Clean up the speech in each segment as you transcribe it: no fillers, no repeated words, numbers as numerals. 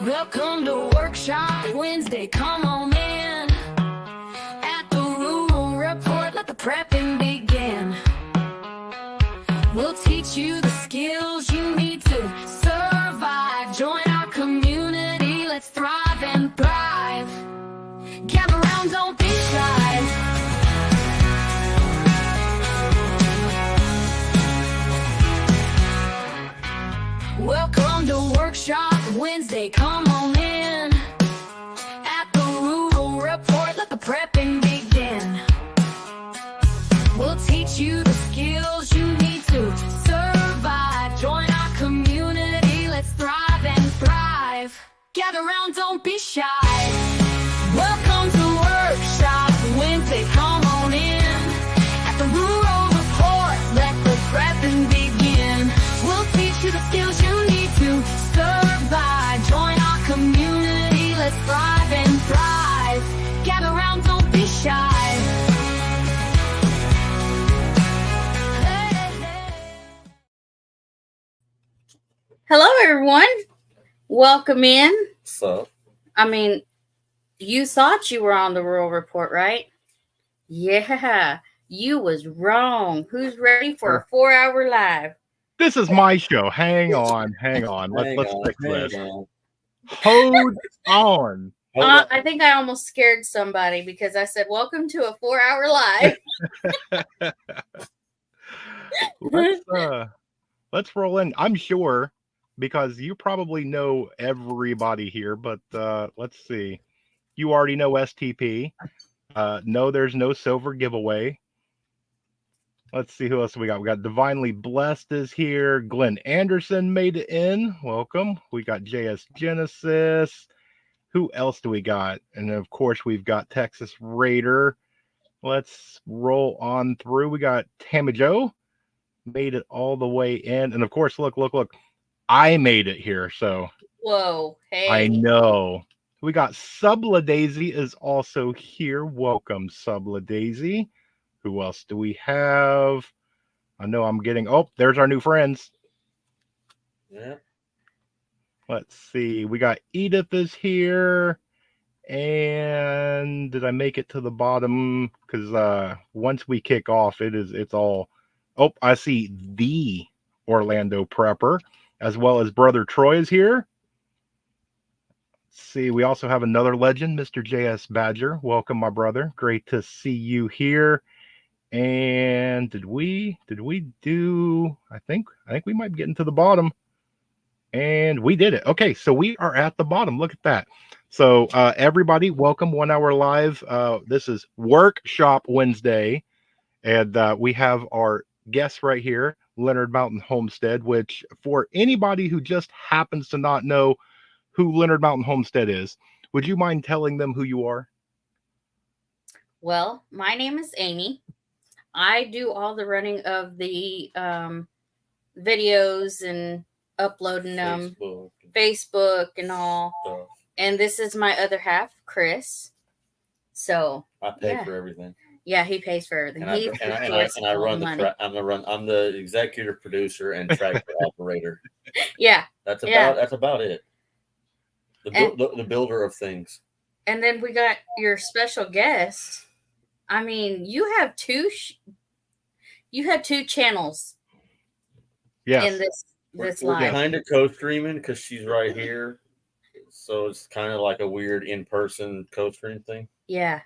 Welcome to Workshop Wednesday, come on in. At the Rural Report, let the prepping begin. We'll teach you the skills you need to survive. Join our community, let's thrive and thrive. Gather round, don't be shy. Welcome to Workshop Wednesday, come on in. At the Rural Report, let the prepping begin. We'll teach you the skills you need to survive. Join our community, let's thrive and thrive. Gather round, don't be shy. Welcome to Workshop Wednesday, come on in. At the Rural Report, let the prepping begin. We'll teach you the skills you need to survive. Join our community, let's thrive and thrive. Gather round, don't be shy. Hello, everyone. Welcome in. So, I mean, you thought you were on the Rural Report, right? Yeah, you was wrong. Who's ready for a 4-hour live? This is my show. Hang on. Let's fix this. Hold on. I think I almost scared somebody because I said, welcome to a 4-hour live. Let's roll in. I'm sure because you probably know everybody here, but let's see. You already know STP. No, there's no silver giveaway. Let's see who else we got. We got Divinely Blessed is here. Glenn Anderson made it in. Welcome. We got JS Genesis. Who else do we got? And of course, we've got Texas Raider. Let's roll on through. We got Tamajo. Made it all the way in. And of course, look. I made it here. So Whoa. Hey. I know. We got Subla Daisy is also here. Welcome, Subla Daisy. Who else do we have? I know I'm getting... Oh, there's our new friends. Yeah. Let's see. We got Edith is here. And did I make it to the bottom? Because once we kick off, it's all... Oh, I see the Orlando Prepper, as well as Brother Troy is here. Let's see, we also have another legend, Mr. JS Badger. Welcome, my brother. Great to see you here. And did we do... I think we might be getting to the bottom. And we did it. Okay, so we are at the bottom. Look at that. So everybody, welcome 1 hour live. This is Workshop Wednesday. And we have our guest right here, Leonard Mountain Homestead, which for anybody who just happens to not know who Leonard Mountain Homestead is, would you mind telling them who you are? Well, my name is Amy. I do all the running of the videos and uploading them, Facebook and all. Stuff. And this is my other half, Chris. So I pay for everything. Yeah, he pays for everything. And I run the I'm the executive producer and tractor operator. Yeah. That's about it. The builder of things. And then we got your special guest. I mean, you have two channels. Yes. In this live. We're kind of co-streaming because she's right here. So it's kind of like a weird in-person co-stream thing. Yeah.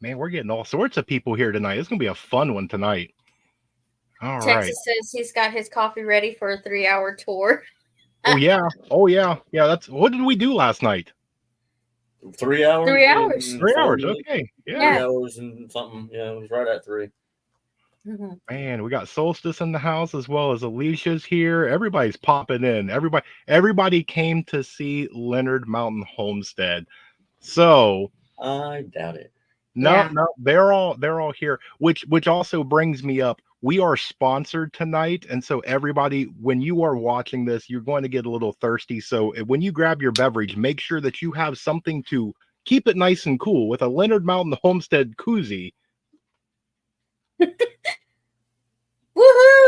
Man, we're getting all sorts of people here tonight. It's going to be a fun one tonight. All Texas says he's got his coffee ready for a 3-hour tour. Oh, yeah. Yeah, that's... What did we do last night? 3 hours? 3 hours. 3 hours, okay. Yeah. 3 hours and something. Yeah, it was right at 3. Mm-hmm. Man, we got Solstice in the house as well as Alicia's here. Everybody's popping in. Everybody came to see Leonard Mountain Homestead. So I doubt it. No, they're all here. Which also brings me up. We are sponsored tonight, and so everybody, when you are watching this, you're going to get a little thirsty. So when you grab your beverage, make sure that you have something to keep it nice and cool with a Leonard Mountain Homestead koozie. Woohoo!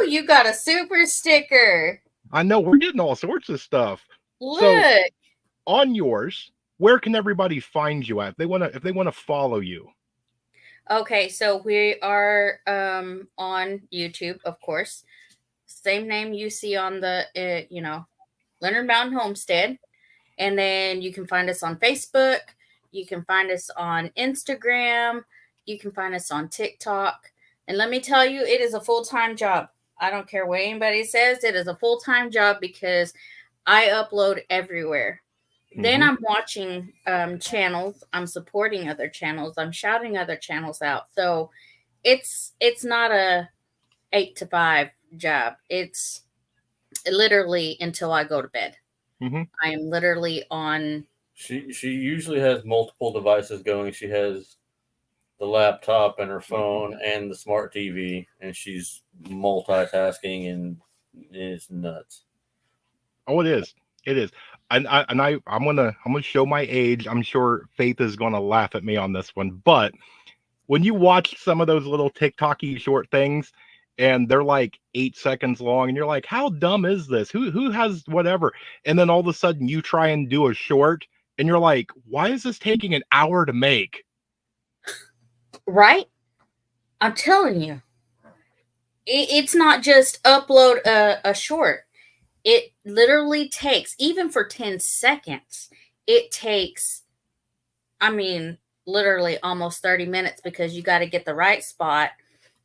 You got a super sticker. I know we're getting all sorts of stuff. Look. On yours, where can everybody find you at? If they wanna follow you. Okay, so we are on YouTube, of course. Same name you see on the Leonard Mountain Homestead. And then you can find us on Facebook. You can find us on Instagram. You can find us on TikTok. And let me tell you, it is a full-time job. I don't care what anybody says. It is a full-time job because I upload everywhere. Then I'm watching channels. I'm supporting other channels. I'm shouting other channels out. So it's not a 8 to 5 job. It's literally until I go to bed. I am literally on. She usually has multiple devices going. She has the laptop and her phone and the smart TV, and she's multitasking, and it's nuts. Oh, it is. It is. I'm gonna show my age. I'm sure Faith is gonna laugh at me on this one, but when you watch some of those little TikTok-y short things, and they're like 8 seconds long, and you're like, how dumb is this? Who has whatever? And then all of a sudden you try and do a short, and you're like, why is this taking an hour to make? Right? I'm telling you, it's not just upload a short. It literally takes, even for 10 seconds, it takes, literally almost 30 minutes because you got to get the right spot.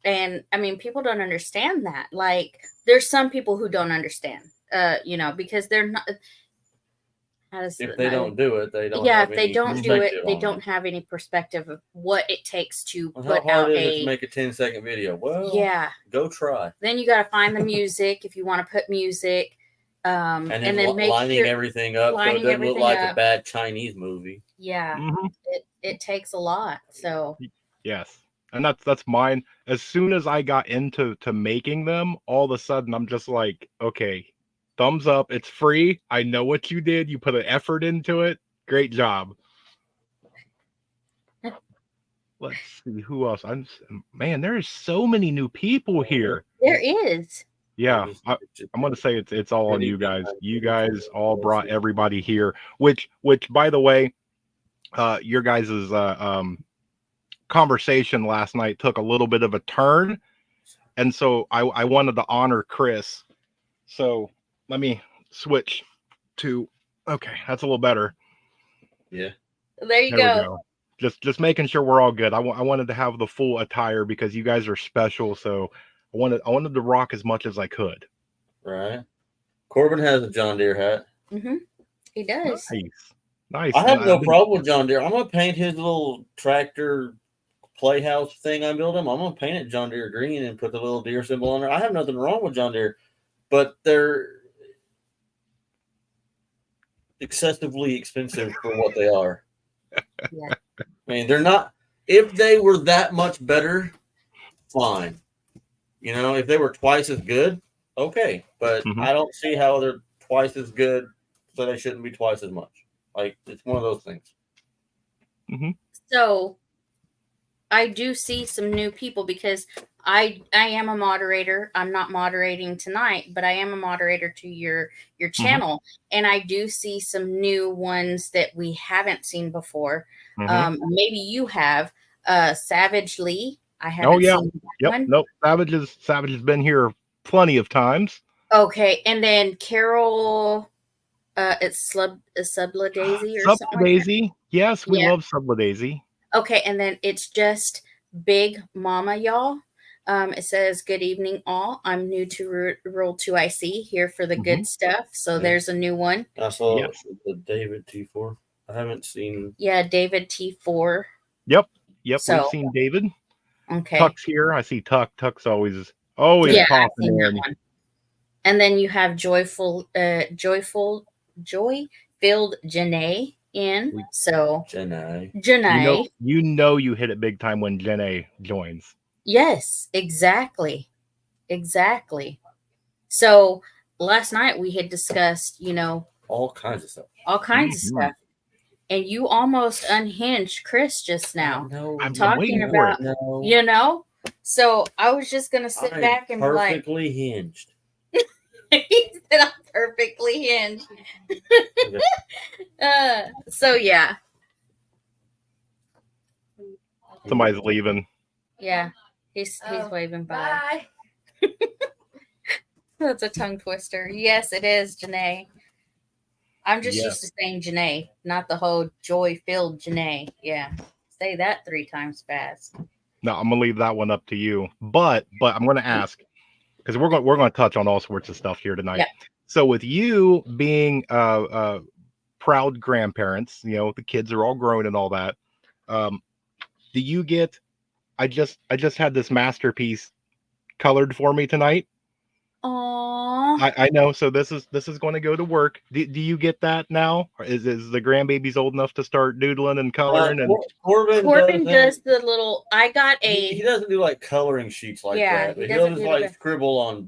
And people don't understand that. Like, there's some people who don't understand, because they're not. If they don't do it, they don't. Yeah, have if they any don't do it, they on don't have any perspective of what it takes to Well, put how hard out is it to make a 10-second video? Well, yeah. go try. Then you got to find the music if you want to put music, and then make lining everything up so it doesn't look like a bad Chinese movie. Yeah, it takes a lot. So yes, and that's mine. As soon as I got into making them, all of a sudden I'm just like, okay, thumbs up. It's free. I know what you did. You put an effort into it. Great job. Let's see who else. Man, there is so many new people here. There is. Yeah, I'm gonna say it's all on you guys. You guys all brought everybody here. Which by the way, your guys' conversation last night took a little bit of a turn, and so I wanted to honor Chris. So let me switch to. Okay, that's a little better. Yeah. There you go. Just making sure we're all good. I wanted to have the full attire because you guys are special. So I wanted to rock as much as I could. Right. Corbin has a John Deere hat. He does. Nice. I have no problem with John Deere. I'm gonna paint his little tractor playhouse thing I built him. I'm gonna paint it John Deere green and put the little deer symbol on there. I have nothing wrong with John Deere, but they're excessively expensive for what they are. Yeah. They're not. If they were that much better, fine. If they were twice as good, okay. But I don't see how they're twice as good, so they shouldn't be twice as much. Like, it's one of those things. So I do see some new people because I am a moderator. I'm not moderating tonight, but I am a moderator to your channel, and I do see some new ones that we haven't seen before. Maybe you have Savage Lee. I haven't seen that one. Nope. Savage has been here plenty of times. Okay, and then Carol, it's Subla Daisy or something. Daisy. Like yes, we love Subla Daisy. Okay, and then it's just Big Mama, y'all. It says, good evening, all. I'm new to Rural 2IC, here for the good stuff. So there's a new one. I saw the David T4. I haven't seen. Yeah, David T4. Yep. So, we've seen David. Okay. Tuck's here. I see Tuck. Tuck's always popping in. And then you have Joy-filled Janae in. So Janae. You hit it big time when Janae joins. Yes, exactly. So last night we had discussed, all kinds of stuff. And you almost unhinged Chris just now. I'm talking about, So I was just going to sit back and be like, perfectly hinged. He's that I'm perfectly hinged. Okay. So yeah. Somebody's leaving. Yeah. He's waving by. That's a tongue twister. Yes, it is, Janae. I'm just used to saying Janae, not the whole joy-filled Janae. Yeah. Say that 3 times fast. No, I'm gonna leave that one up to you. But I'm gonna ask, because we're gonna touch on all sorts of stuff here tonight. Yep. So with you being proud grandparents, you know, the kids are all grown and all that. Do you get I just had this masterpiece colored for me tonight. Aww. I know. So this is going to go to work. Do you get that now? Or is the grandbaby's old enough to start doodling and coloring? And Corbin does the little. I got a. He doesn't do like coloring sheets like that. But he'll just like scribble on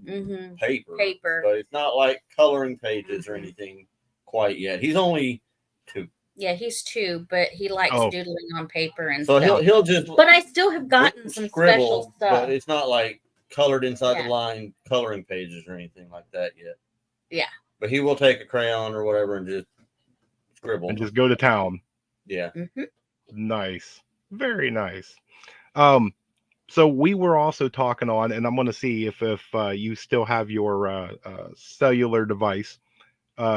paper. But it's not like coloring pages or anything quite yet. He's only 2. Yeah, he's 2, but he likes doodling on paper and so stuff. he'll just. But I still have gotten some special stuff. But it's not like colored inside the line coloring pages or anything like that yet. Yeah. But he will take a crayon or whatever and just scribble. And just go to town. Yeah. Mm-hmm. Nice. Very nice. So we were also talking on, and I'm going to see if you still have your cellular device.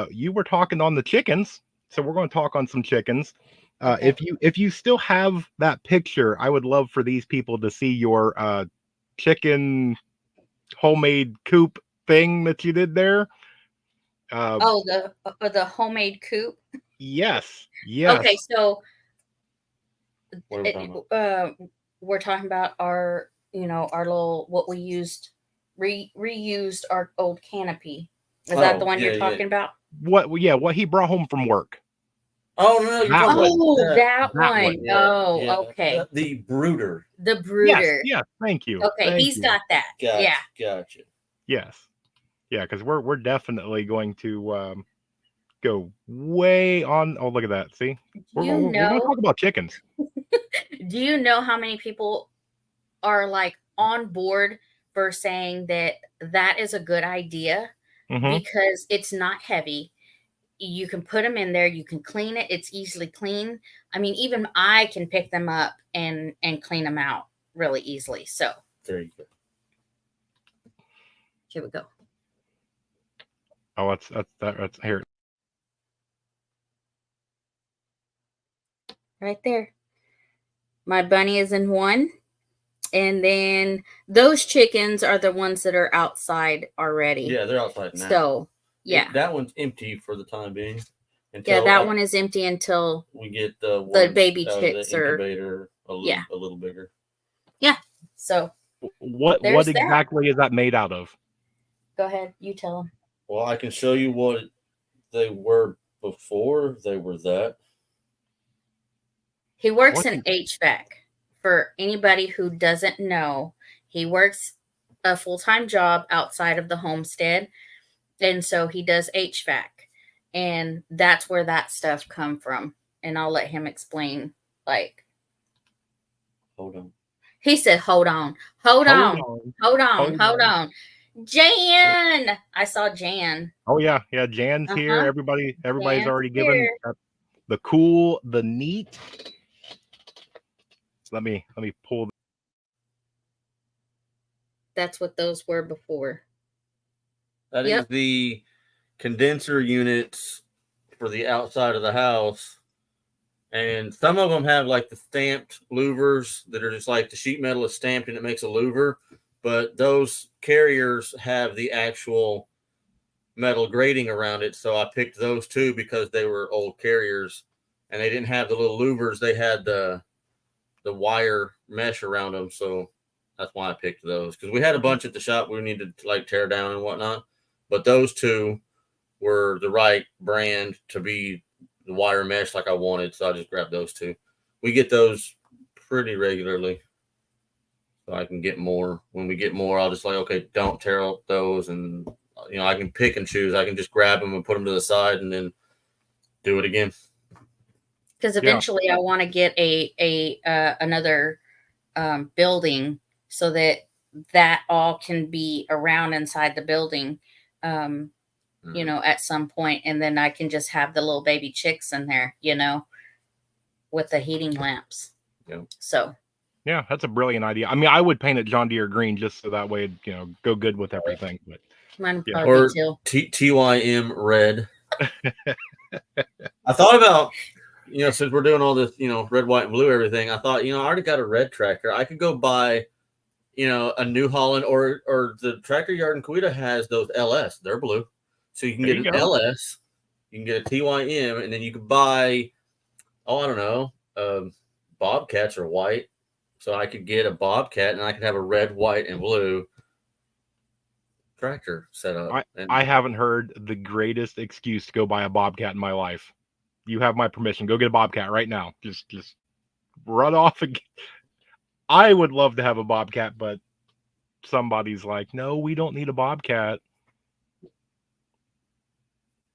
You were talking on the chickens. So we're going to talk on some chickens. Okay. If you still have that picture, I would love for these people to see your chicken homemade coop thing that you did there. The homemade coop. Yes. Okay, so We're talking about our little what we used reused our old canopy. Is that the one you're talking about? What he brought home from work. Oh no! That one. Yeah. Okay. The brooder. The brooder. Yes. Thank you. Okay, he's got that. Gotcha. Yes. Yeah, because we're definitely going to go way on. Oh, look at that! See, we're going to talk about chickens. Do you know how many people are like on board for saying that is a good idea because it's not heavy? You can put them in there. You can clean it. It's easily clean. I mean, even I can pick them up and clean them out really easily. So there you go. Here we go. Oh, that's here. Right there. My bunny is in one. And then those chickens are the ones that are outside already. Yeah, they're outside now. So, yeah. That one's empty for the time being. That one is empty until we get the baby chicks or a little bigger. Yeah. So what exactly is that made out of? Go ahead, you tell them. Well, I can show you what they were before they were that. He works in HVAC. For anybody who doesn't know, he works a full-time job outside of the homestead. And so he does HVAC. And that's where that stuff come from. And I'll let him explain. Like, hold on. He said, hold on. Jan! I saw Jan. Oh, yeah. Yeah, Jan's here. Everybody's already given the cool, the neat. Let me pull. That's what those were before. That is the condenser units for the outside of the house. And some of them have like the stamped louvers that are just like the sheet metal is stamped and it makes a louver. But those carriers have the actual metal grating around it. So I picked those two because they were old carriers and they didn't have the little louvers. They had the wire mesh around them. So that's why I picked those. Because we had a bunch at the shop we needed to like tear down and whatnot. But those two were the right brand to be the wire mesh like I wanted. So I just grabbed those two. We get those pretty regularly. So I can get more. When we get more, I'll just like, okay, don't tear up those. And, I can pick and choose. I can just grab them and put them to the side and then do it again. Because eventually I want to get another building so that all can be around inside the building. you know, at some point, and then I can just have the little baby chicks in there, you know, with the heating lamps. Yeah. So. Yeah, that's a brilliant idea. I mean, I would paint it John Deere green just so that way, you know, go good with everything. But Mine yeah. or TYM red. I thought about, you know, since we're doing all this, you know, red, white, and blue, everything, I thought, you know, I already got a red tractor. I could go buy, you know, a New Holland or the tractor yard in Coweta has those LS. They're blue. So you can get an LS, you can get a TYM, and then you could buy, I don't know, Bobcats are white. So I could get a Bobcat and I could have a red, white, and blue tractor set up. I haven't heard the greatest excuse to go buy a Bobcat in my life. You have my permission. Go get a Bobcat right now. Just run off and I would love to have a Bobcat, but somebody's like, no, we don't need a Bobcat.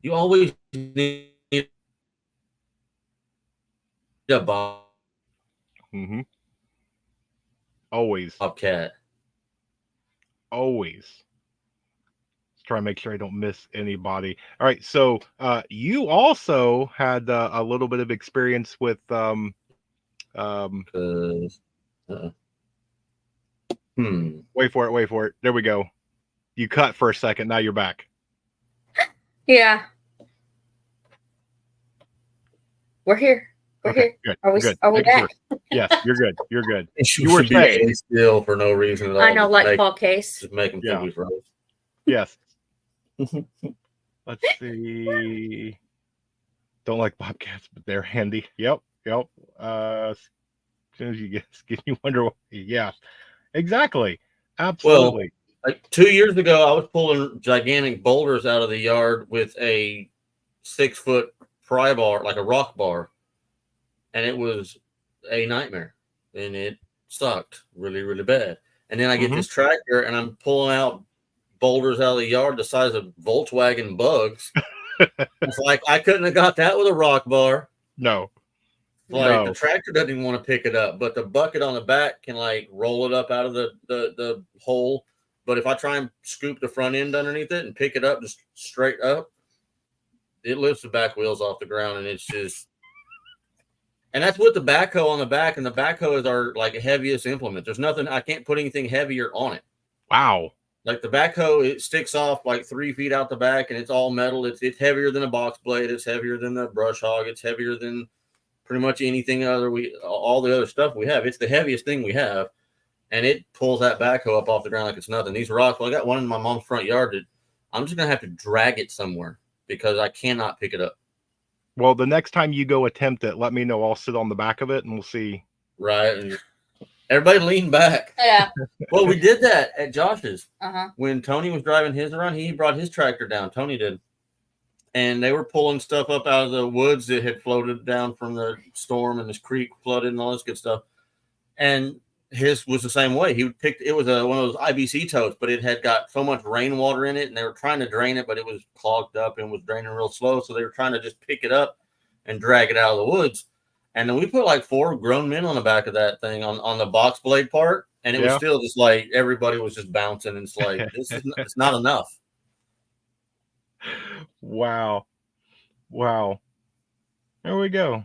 You always need a Bobcat. Mm-hmm. Always. Bobcat. Always. Let's try and make sure I don't miss anybody. All right. So you also had a little bit of experience with Wait for it. There we go. You cut for a second. Now you're back. Yeah. We're here. We're here. Good. Are we good. Are we back? Sure. Yes, you're good. You're good. You were saying still for no reason at all. I know, like Paul Case. Just make them think we froze. Yes. Let's see. Don't like Bobcats, but they're handy. Yep. As soon as you get, you wonder why. Yeah, exactly. Absolutely. Well, like 2 years ago, I was pulling gigantic boulders out of the yard with a 6-foot pry bar, like a rock bar, and it was a nightmare, and it sucked really, really bad. And then I get this tractor, and I'm pulling out boulders out of the yard the size of Volkswagen Bugs. It's like I couldn't have got that with a rock bar. No. The tractor doesn't even want to pick it up, but the bucket on the back can like roll it up out of the hole. But if I try and scoop the front end underneath it and pick it up just straight up, it lifts the back wheels off the ground, and it's just. And that's with the backhoe on the back, and the backhoe is our like heaviest implement. There's nothing, I can't put anything heavier on it. Wow. Like the backhoe, it sticks off like 3 feet out the back, and it's all metal. It's heavier than a box blade. It's heavier than the brush hog. It's heavier than pretty much anything other all the other stuff we have. It's the heaviest thing we have, and it pulls that backhoe up off the ground like it's nothing. These rocks, well, I got one in my mom's front yard that I'm just gonna have to drag it somewhere because I cannot pick it up. Well, the next time you go attempt it, let me know. I'll sit on the back of it and we'll see. Right. And everybody lean back. Yeah. Well, we did that at Josh's. Uh-huh. When Tony was driving his around, he brought his tractor down. Tony did. And they were pulling stuff up out of the woods that had floated down from the storm, and this creek flooded and all this good stuff. And his was the same way. It was one of those IBC totes, but it had got so much rainwater in it, and they were trying to drain it, but it was clogged up and was draining real slow. So they were trying to just pick it up and drag it out of the woods. And then we put like 4 grown men on the back of that thing on the box blade part, and it was still just like everybody was just bouncing. And it's like it's not enough. Wow. There we go.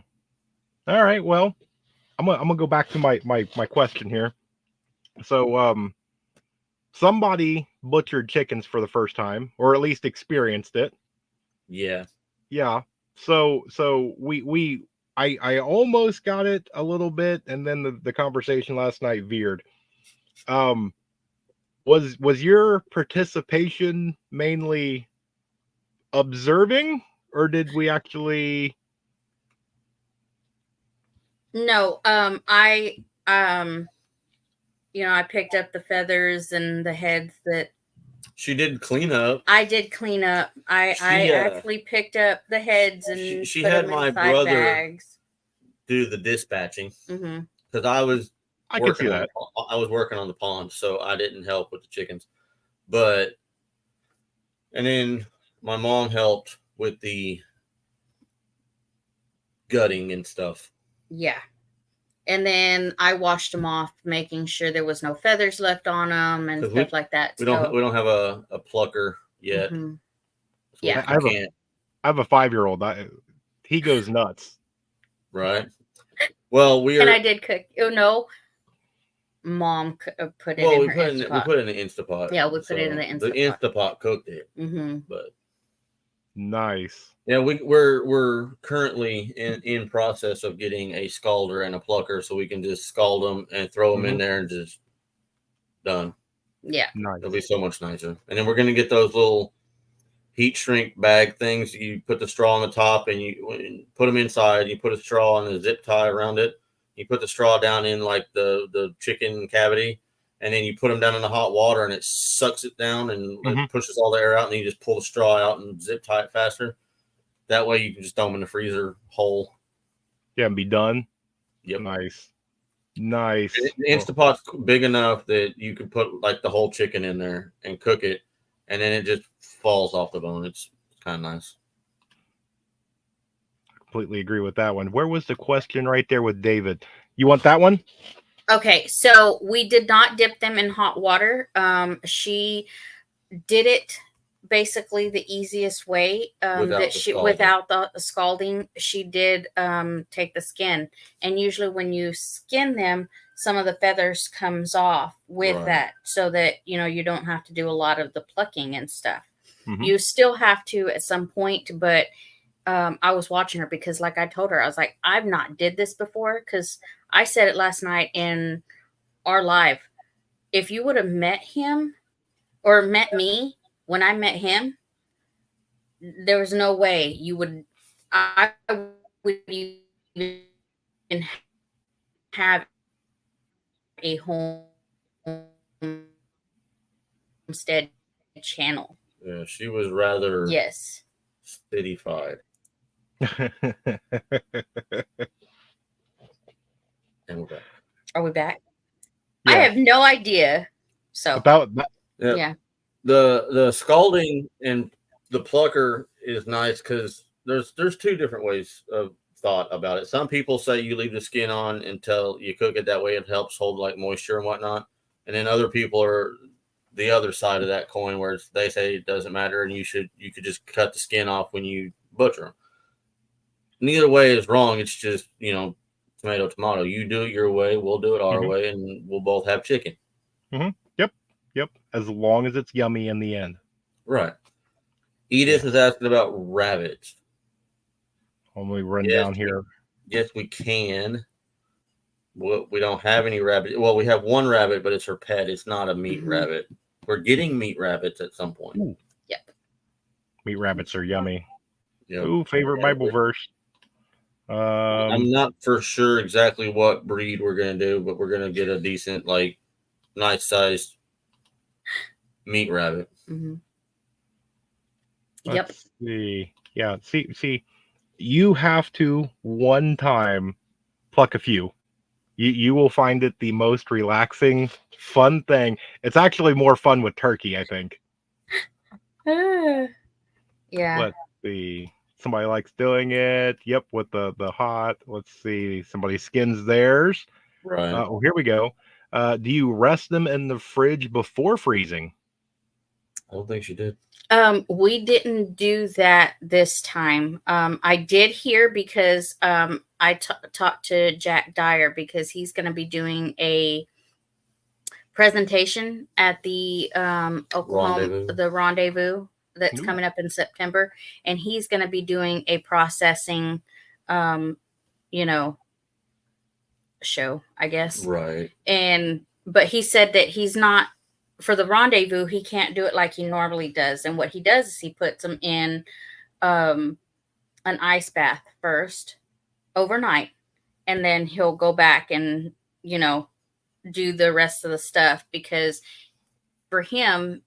All right. Well, I'm gonna go back to my question here. So somebody butchered chickens for the first time, or at least experienced it. Yeah. So I almost got it a little bit, and then the conversation last night veered. Was your participation mainly observing, or did we actually? No, I picked up the feathers and the heads that she did clean up. I did clean up. I actually picked up the heads and she put had them my inside brother bags. Do the dispatching because I could see that. I was working on the pond, so I didn't help with the chickens. And then my mom helped with the gutting and stuff. Yeah. And then I washed them off, making sure there was no feathers left on them and stuff like that. We don't have a plucker yet. Yeah. I have a 5-year-old. He goes nuts. Right. Well, And I did cook. Oh no, Mom put it in her Instapot. We put it in the Instapot. Yeah, we put it in the Instapot. The Instapot cooked it. Mm-hmm. But nice. Yeah, we're currently in process of getting a scalder and a plucker, so we can just scald them and throw them in there and just done. Yeah, nice. It'll be so much nicer. And then we're gonna get those little heat shrink bag things. You put the straw on the top and you put them inside. You put a straw and a zip tie around it. You put the straw down in like the chicken cavity, and then you put them down in the hot water, and it sucks it down and it pushes all the air out, and you just pull the straw out and zip tie it faster. That way you can just throw them in the freezer whole. Yeah, and be done. Yep. Nice. The Instapot's big enough that you could put like the whole chicken in there and cook it, and then it just falls off the bone. It's kind of nice. Completely agree with that one. Where was the question right there with David? You want that one? Okay, so we did not dip them in hot water. She did it basically the easiest way without the scalding. She did take the skin, and usually when you skin them, some of the feathers comes off with that, so that you don't have to do a lot of the plucking and stuff. You still have to at some point, but I was watching her because, like I told her, I was like, I've not did this before, because I said it last night in our live. If you would have met him or met me when I met him, there was no way you would. I would even have a homestead channel. Yeah, she was rather cityfied. And we're back. Are we back? Yeah. I have no idea. So about that. Yeah. The scalding and the plucker is nice because there's two different ways of thought about it. Some people say you leave the skin on until you cook it, that way it helps hold like moisture and whatnot. And then other people are the other side of that coin, where they say it doesn't matter and you could just cut the skin off when you butcher them. Neither way is wrong. It's just, tomato. You do it your way, we'll do it our way, and we'll both have chicken. Yep. As long as it's yummy in the end. Right. Edith is asking about rabbits. When we run down here. Yes, we can. We don't have any rabbit. Well, we have one rabbit, but it's her pet. It's not a meat rabbit. We're getting meat rabbits at some point. Ooh. Yep. Meat rabbits are yummy. Yep. Ooh, favorite Bible verse. I'm not for sure exactly what breed we're going to do, but we're going to get a decent, nice sized meat rabbit. Yep. See. Yeah. See, you have to one time pluck a few. You will find it the most relaxing, fun thing. It's actually more fun with turkey, I think. Yeah. Let's see. Somebody likes doing it. Yep, with the hot. Let's see. Somebody skins theirs. Right. Here we go. Do you rest them in the fridge before freezing? I don't think she did. We didn't do that this time. I did hear because I talked to Jack Dyer, because he's going to be doing a presentation at the Rendezvous that's coming up in September, and he's going to be doing a processing, show, I guess. Right. But he said that he's not, for the Rendezvous, he can't do it like he normally does. And what he does is he puts them in an ice bath first overnight, and then he'll go back and, do the rest of the stuff, because for him,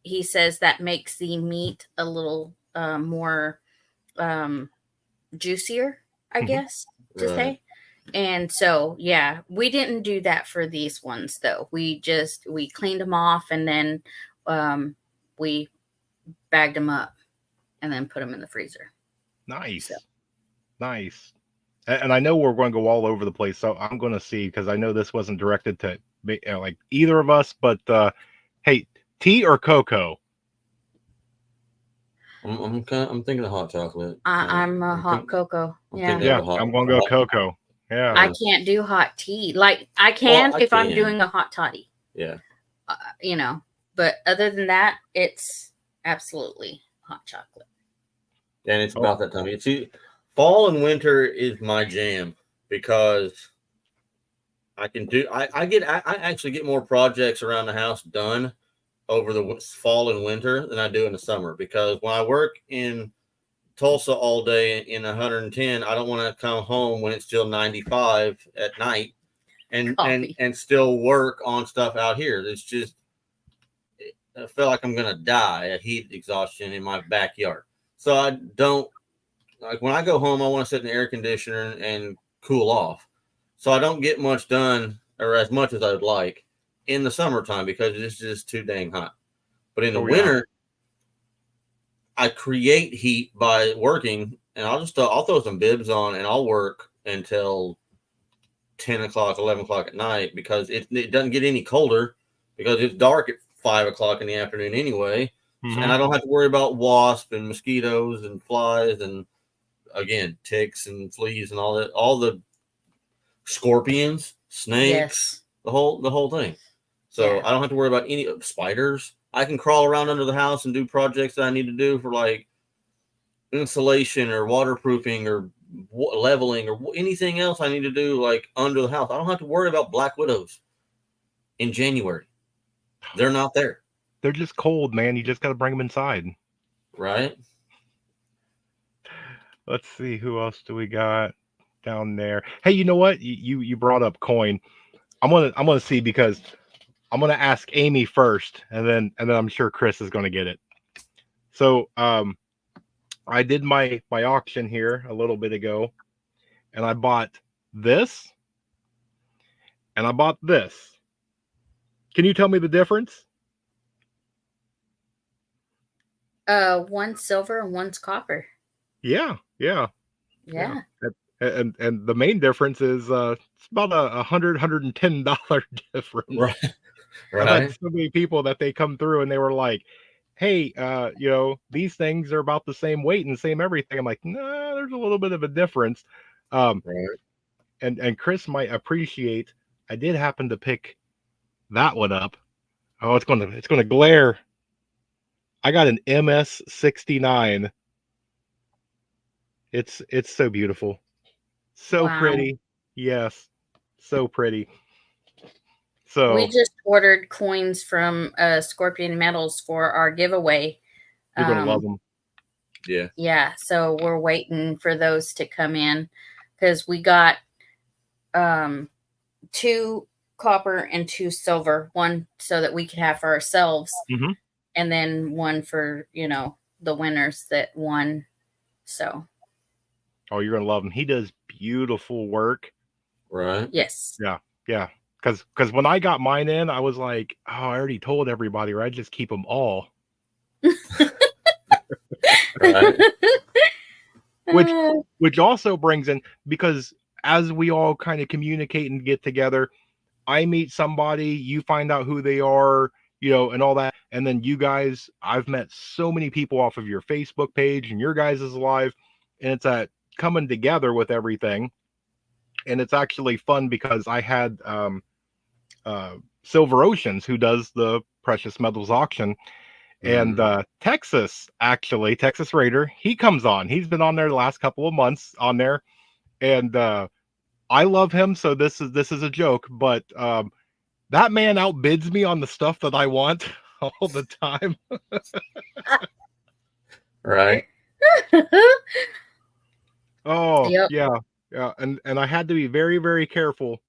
he says that makes the meat a little more juicier, I guess, to say. And so, yeah, we didn't do that for these ones, though. We cleaned them off, and then we bagged them up and then put them in the freezer. Nice. Nice. And I know we're going to go all over the place, so I'm going to see, because I know this wasn't directed to either of us, but hey, tea or cocoa? I'm thinking of hot chocolate. I'm a hot cocoa. Yeah. Yeah, I'm gonna go cocoa. Yeah. I can't do hot tea. Like I can if I'm doing a hot toddy. Yeah. But other than that, it's absolutely hot chocolate. And it's about that time. See, fall and winter is my jam because I can do. I actually get more projects around the house done over the fall and winter than I do in the summer, because when I work in Tulsa all day in 110, I don't want to come home when it's still 95 at night and still work on stuff out here. It's just, I feel like I'm gonna die of heat exhaustion in my backyard. So I don't like, when I go home, I want to sit in the air conditioner and cool off. So I don't get much done, or as much as I would like, in the summertime because it's just too dang hot. But in the winter, I create heat by working, and I'll throw some bibs on and I'll work until 10 o'clock, 11 o'clock at night, because it doesn't get any colder because it's dark at 5 o'clock in the afternoon anyway. Mm-hmm. And I don't have to worry about wasps and mosquitoes and flies and, again, ticks and fleas and all the scorpions, snakes, the whole thing. So I don't have to worry about any spiders. I can crawl around under the house and do projects that I need to do for like insulation or waterproofing or leveling or anything else I need to do like under the house. I don't have to worry about black widows in January. They're not there. They're just cold, man. You just got to bring them inside. Right. Let's see. Who else do we got down there? Hey, you know what? You brought up coin. I'm gonna see, because I'm gonna ask Amy first, and then I'm sure Chris is gonna get it. So I did my auction here a little bit ago, and I bought this, and I bought this. Can you tell me the difference? One's silver and one's copper. Yeah. And the main difference is it's about $110 difference. Right. I've had so many people that they come through and they were like, hey, these things are about the same weight and the same everything. I'm like, nah, there's a little bit of a difference. And Chris might appreciate, I did happen to pick that one up. Oh, it's gonna glare. I got an MS69. It's so beautiful. So pretty. Yes. So pretty. So we just ordered coins from Scorpion Metals for our giveaway. You're gonna love them. Yeah. Yeah. So we're waiting for those to come in, because we got 2 copper and 2 silver, one so that we could have for ourselves, and then one for the winners that won. So. Oh, you're gonna love him. He does beautiful work. Right. Yes. Yeah. Because when I got mine in, I was like, oh, I already told everybody, right? Just keep them all. Right. Which also brings in, because as we all kind of communicate and get together, I meet somebody, you find out who they are, and all that. And then you guys, I've met so many people off of your Facebook page and your guys' live, and it's that coming together with everything. And it's actually fun because I had Silver Oceans, who does the precious metals auction, and Texas Raider, he comes on. He's been on there the last couple of months on there, and I love him. So this is a joke, but that man outbids me on the stuff that I want all the time. Right. Oh, yep. Yeah. And I had to be very, very careful.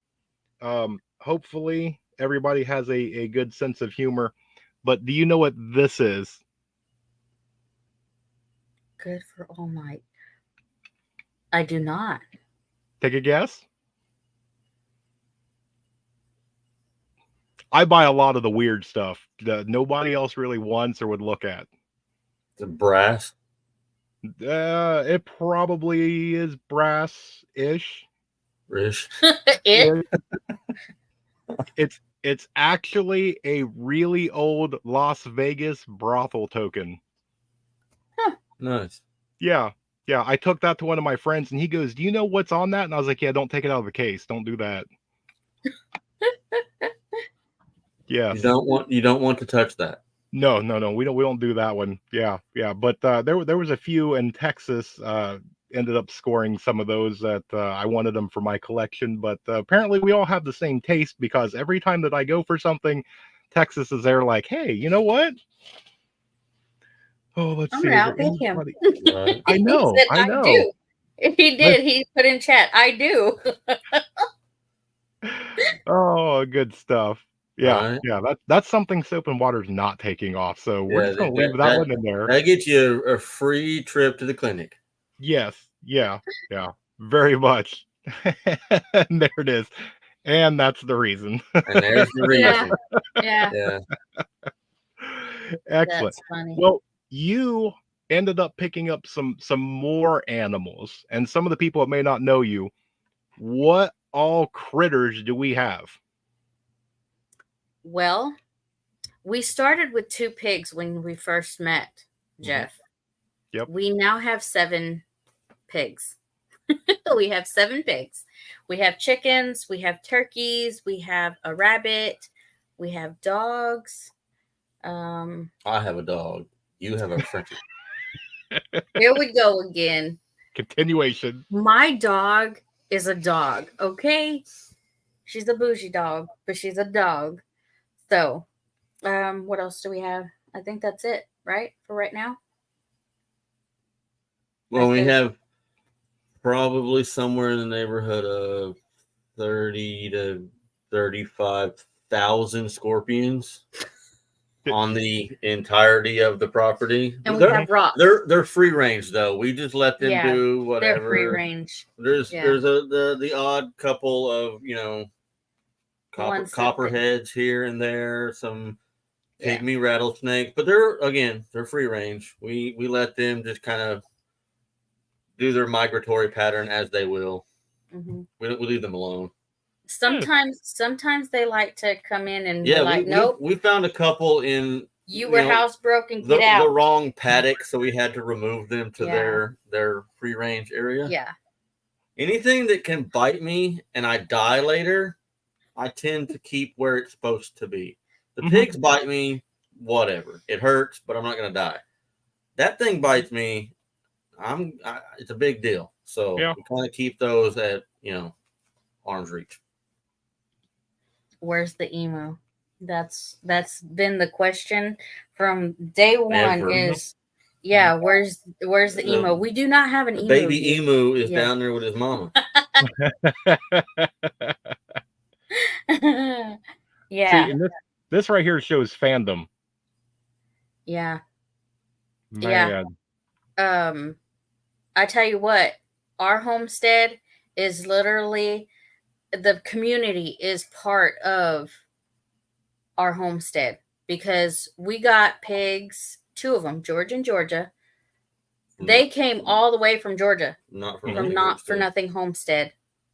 Hopefully everybody has a good sense of humor. But do you know what this is? Good for all night. I do not. Take a guess. I buy a lot of the weird stuff that nobody else really wants or would look at. The brass. It probably is brass-ish. It's actually a really old Las Vegas brothel token. Huh. Nice. Yeah. Yeah. I took that to one of my friends and he goes, "Do you know what's on that?" And I was like, "Yeah, don't take it out of the case. Don't do that." Yes. You don't want to touch that. No. We don't do that one. Yeah. But there was a few in Texas. Ended up scoring some of those that I wanted them for my collection. But apparently, we all have the same taste because every time that I go for something, Texas is there like, "Hey, you know what? Oh, let's I'm see. gonna Is there outbid him. Right. I He know. said, I I know. do. He did. He put in chat, I do. Oh, good stuff. Yeah. Right. Yeah. That's something Soap and Water's not taking off. So we're Yeah, just gonna leave that one in there. that gets you a free trip to the clinic. Yes. Yeah. Very much. And there it is. And that's the reason. And there's the Yeah. reason. Yeah. Yeah. Excellent. That's funny. Well, you ended up picking up some more animals, and some of the people that may not know you, what all critters do we have? Well, we started with 2 pigs when we first met, Jeff. Yep. We now have 7 pigs. We have 7 pigs. We have chickens, we have turkeys, we have a rabbit, we have dogs. I have a dog. You have a Frenchie. Here we go again. Continuation. My dog is a dog, okay? She's a bougie dog, but she's a dog. So, what else do we have? I think that's it, right? For right now? Well, we have probably somewhere in the neighborhood of 30 to 35,000 scorpions on the entirety of the property. And we have rocks. They're free range though. We just let them do whatever. They're free range. There's the odd couple of copperheads here and there, some pygmy rattlesnakes, but they're free range. We let them just kind of do their migratory pattern as they will. Mm-hmm. We leave them alone. Sometimes they like to come in and nope. We found a couple in you were housebroken. Get out. The wrong paddock, so we had to remove them to their free range area. Yeah. Anything that can bite me and I die later, I tend to keep where it's supposed to be. The pigs bite me, whatever. It hurts, but I'm not gonna die. That thing bites me, it's a big deal. So we kind of keep those at arm's reach. Where's the emo? That's been the question from day one. Where's the emo? We do not have an emo. Baby emu is down there with his mama. Yeah. See, and this right here shows fandom. Yeah. Man. Yeah. I tell you what, our homestead is literally, the community is part of our homestead because we got pigs, 2 of them, George and Georgia. They came all the way from Georgia, Not for nothing homestead,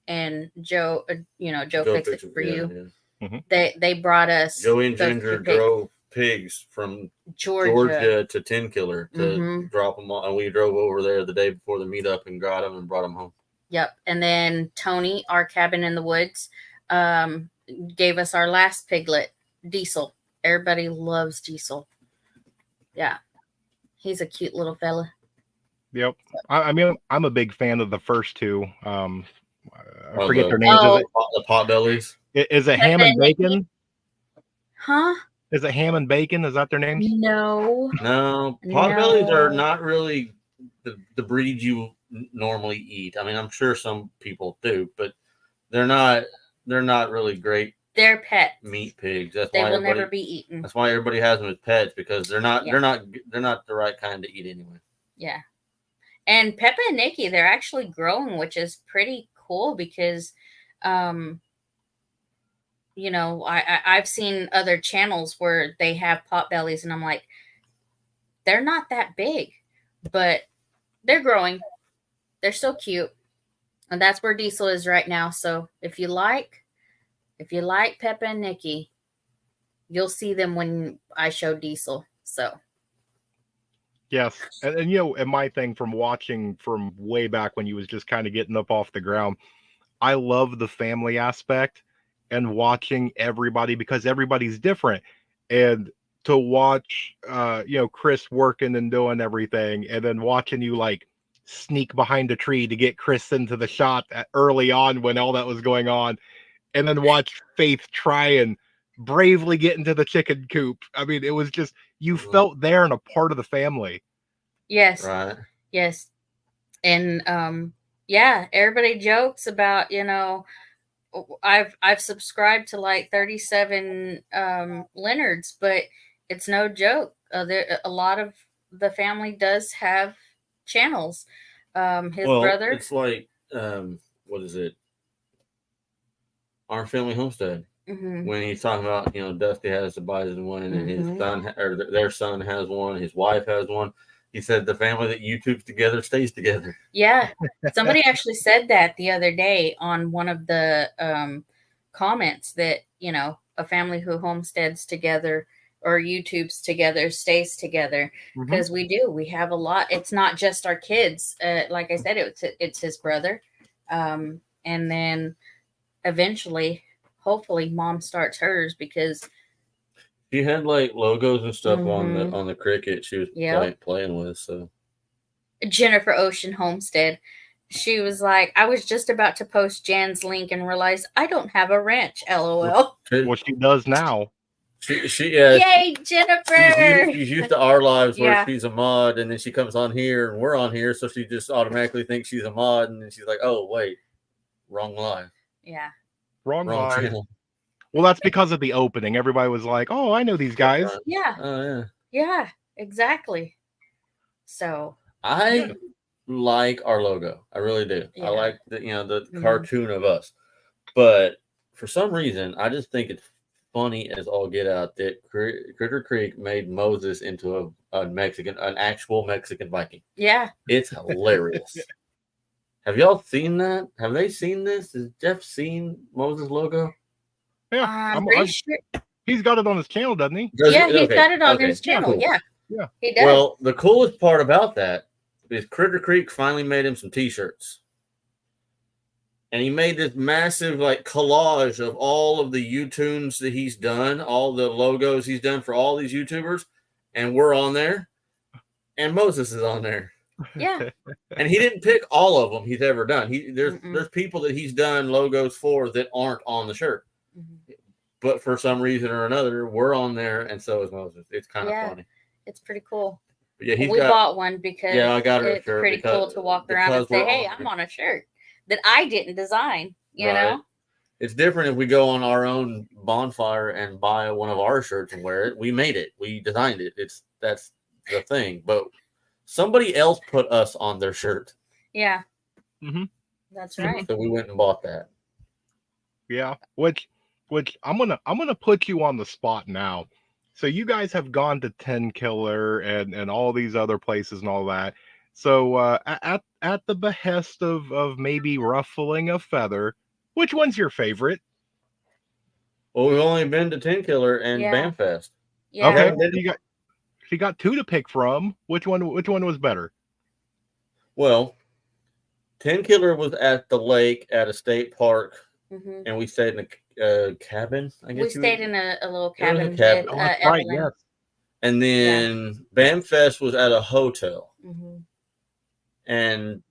and Joe, Joe fixed it for you. Yeah. Mm-hmm. They brought us. Joey and Ginger drove pigs from Georgia to Tenkiller to drop them off, and we drove over there the day before the meetup and got them and brought them home. Yep. And then Tony, our cabin in the woods, gave us our last piglet, Diesel. Everybody loves Diesel. Yeah. He's a cute little fella. Yep. I mean, I'm a big fan of the first 2. I forget their names. The potbellies. Is it Ham and Bacon? Huh? Is it Ham and Bacon? Is that their names? No. Potbellies are not really the breed you normally eat. I mean, I'm sure some people do, but they're not really great. They're pets. Meat pigs. They will never be eaten. That's why everybody has them as pets, because they're not the right kind to eat anyway. Yeah. And Peppa and Nikki, they're actually growing, which is pretty cool because I've seen other channels where they have potbellies and I'm like, they're not that big, but they're growing. They're so cute. And that's where Diesel is right now. So if you like Peppa and Nikki, you'll see them when I show Diesel. So Yes. And you know, and my thing from watching from way back when you was just kind of getting up off the ground, I love the family aspect and watching everybody because everybody's different. And to watch you know, Chris working and doing everything and then watching you like sneak behind a tree to get Chris into the shot early on when all that was going on, and then watch Faith try and bravely get into the chicken coop. I mean, it was just you felt there and a part of the family. Yes. Right. Yes. And yeah, everybody jokes about, you know, I've subscribed to like 37 Leonards, but it's no joke. There a lot of the family does have channels. His brother. It's like what is it? Our Family Homestead. Mhm. When he's talking about, you know, Dusty has the bison one, and his son or their son has one, his wife has one. He said the family that YouTube's together stays together. Yeah. Somebody actually said that the other day on one of the comments that, you know, a family who homesteads together or YouTube's together stays together, because we do. We have a lot. It's not just our kids. Like I said, it's his brother. And then eventually, hopefully, mom starts hers because She had like logos and stuff on the Cricut she was playing with. So Jennifer Ocean Homestead, she was like, I was just about to post Jan's link and realized I don't have a ranch. LOL. What she does now. Yay, Jennifer! She's used to our lives where she's a mod, and then she comes on here and we're on here, so she just automatically thinks she's a mod, and then she's like, "Oh wait, wrong live." Yeah. Wrong live. channel. Well, that's because of the opening. Everybody was like, "Oh, I know these guys." Yeah. Oh yeah. Yeah. Exactly. So I like our logo. I really do. Yeah. I like the cartoon of us, but for some reason, I just think it's funny as all get out that Critter Creek made Moses into an actual Mexican Viking. Yeah. It's hilarious. Have y'all seen that? Have they seen this? Has Jeff seen Moses' logo? Yeah, I'm pretty sure. He's got it on his channel, doesn't he? He's got it on his channel. Cool. Yeah, he does. Well, the coolest part about that is Critter Creek finally made him some T-shirts, and he made this massive like collage of all of the YouTunes that he's done, all the logos he's done for all these YouTubers, and we're on there, and Moses is on there. Yeah. And he didn't pick all of them he's ever done. There's people that he's done logos for that aren't on the shirt. But for some reason or another, we're on there, and so is Moses. It's kind of funny. It's pretty cool. But yeah, we bought one because I got her it's pretty cool to walk around and say, "Hey, I'm on a shirt that I didn't design." You know, it's different if we go on our own bonfire and buy one of our shirts and wear it. We made it. We designed it. That's the thing. But somebody else put us on their shirt. Yeah. That's right. So we went and bought that. Yeah. Which I'm gonna put you on the spot now. So you guys have gone to 10 Killer and all these other places and all that. So at the behest of maybe ruffling a feather, which one's your favorite? Well, we've only been to 10 Killer and BAMFest. Yeah. Okay. You got two to pick from. Which one was better? Well, 10 Killer was at the lake at a state park, and we stayed in a cabin. I guess we stayed in a little cabin. Right, yes. And then BAMFest was at a hotel. And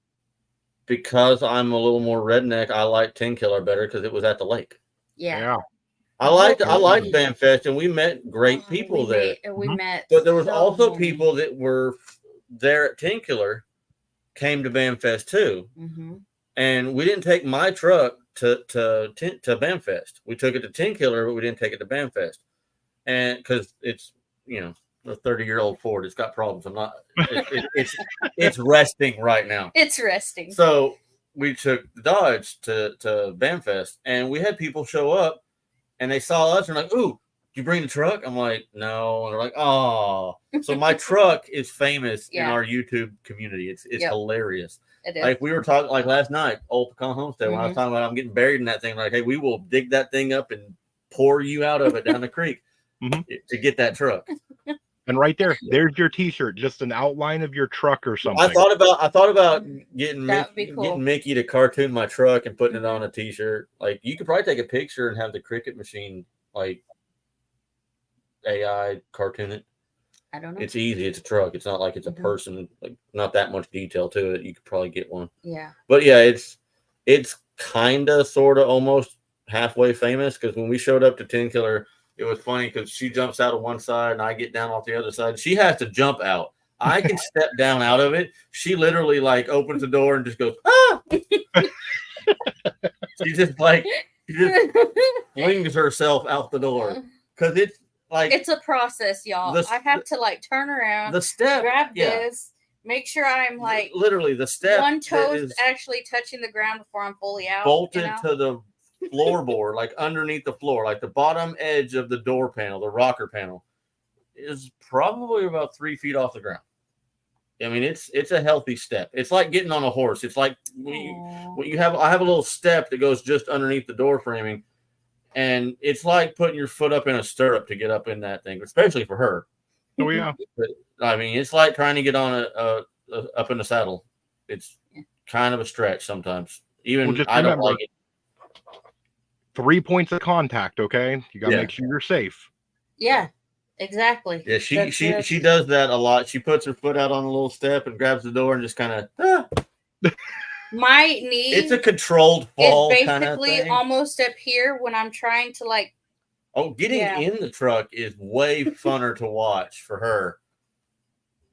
because I'm a little more redneck, I like 10 Killer better because it was at the lake. Yeah. I liked BAMFest, and we met great people there. We met, but there was also people that were there at 10 Killer came to BAMFest too, and we didn't take my truck to BAMFest. We took it to 10 Killer, but we didn't take it to BAMFest, and because it's a 30-year-old Ford, it's got problems. I'm not. It's resting right now. It's resting. So we took the Dodge to BAMFest, and we had people show up. And they saw us and they're like, "Ooh, did you bring the truck?" I'm like, "No." And they're like, "Oh." So my truck is famous in our YouTube community. It's hilarious. It is. Like we were talking like last night, Old Pecan Homestead, when I was talking about I'm getting buried in that thing. Like, hey, we will dig that thing up and pour you out of it down the creek to get that truck. And right there's your T-shirt, just an outline of your truck or something. I thought about getting That would be cool. getting Mickey to cartoon my truck and putting it on a T-shirt. Like you could probably take a picture and have the Cricut machine like AI cartoon it. I don't know. It's easy. It's a truck. It's not like it's a person. Like not that much detail to it. You could probably get one. Yeah. But yeah, it's kind of, sort of, almost halfway famous because when we showed up to Tin Killer, it was funny because she jumps out of one side and I get down off the other side. She has to jump out. I can step down out of it. She literally like opens the door and just goes, ah! she just flings herself out the door because it's like it's a process, y'all. I have to like turn around, the step, grab this, make sure I'm like literally the step. One toe is actually touching the ground before I'm fully out. Bolted to the floorboard, like underneath the floor, like the bottom edge of the door panel, the rocker panel, is probably about 3 feet off the ground. I mean, it's a healthy step. It's like getting on a horse. It's like I have a little step that goes just underneath the door framing, and it's like putting your foot up in a stirrup to get up in that thing, especially for her. Oh yeah. But, I mean, it's like trying to get on up in the saddle. It's kind of a stretch sometimes. Even I don't like it. 3 points of contact, okay? You gotta make sure you're safe. Yeah, exactly. Yeah, she does that a lot. She puts her foot out on a little step and grabs the door and just kind of. My knee. It's a controlled fall. It's basically almost up here when I'm trying to like. Oh, getting in the truck is way funner to watch for her.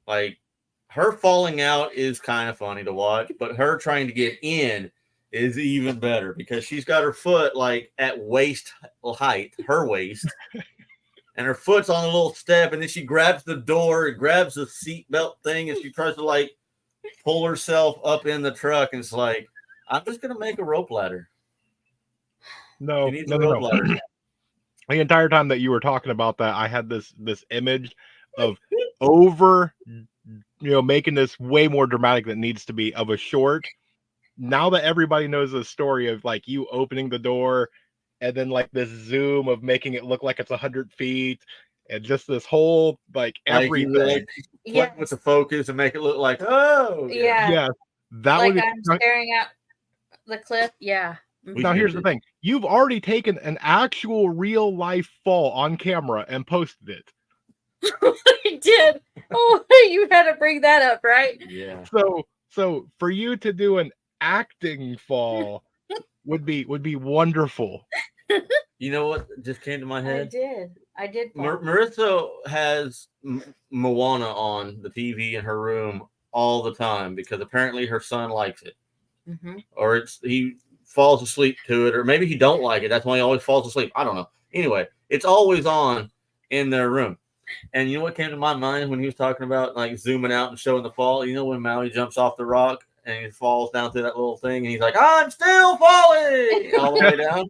Like her falling out is kind of funny to watch, but her trying to get in is even better because she's got her foot like at waist height, her waist, and her foot's on a little step, and then she grabs the door and grabs the seatbelt thing, and she tries to like pull herself up in the truck, and it's like, I'm just gonna make a rope ladder. No. The entire time that you were talking about that, I had this image of making this way more dramatic than it needs to be of a short. Now that everybody knows the story of like you opening the door and then like this zoom of making it look like it's 100 feet and just this whole like everything with the focus and make it look like that like I'm staring at the cliff. Now here's the thing: you've already taken an actual real life fall on camera and posted it. I did. Oh, you had to bring that up, right? Yeah. So for you to do an acting fall would be wonderful. You know what just came to my head? I did. Marissa has Moana on the TV in her room all the time because apparently her son likes it, or he falls asleep to it, or maybe he don't like it. That's why he always falls asleep. I don't know. Anyway, it's always on in their room. And you know what came to my mind when he was talking about like zooming out and showing the fall? You know when Maui jumps off the rock and he falls down through that little thing, and he's like, "I'm still falling," all the way down.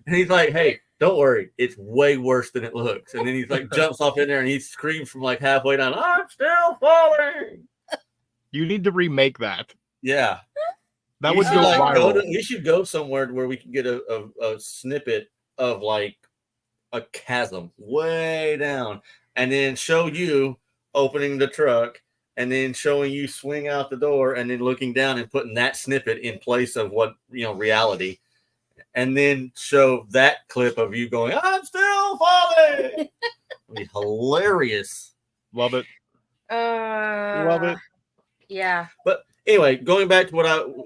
And he's like, "Hey, don't worry, it's way worse than it looks." And then he's like, jumps off in there and he screams from like halfway down, "I'm still falling." You need to remake that. Yeah. That would go viral. We should go somewhere where we can get a snippet of like a chasm way down, and then show you opening the truck, and then showing you swing out the door, and then looking down and putting that snippet in place of what reality, and then show that clip of you going, "I'm still falling." It'd be hilarious. Love it. Love it. Yeah. But anyway, going back to what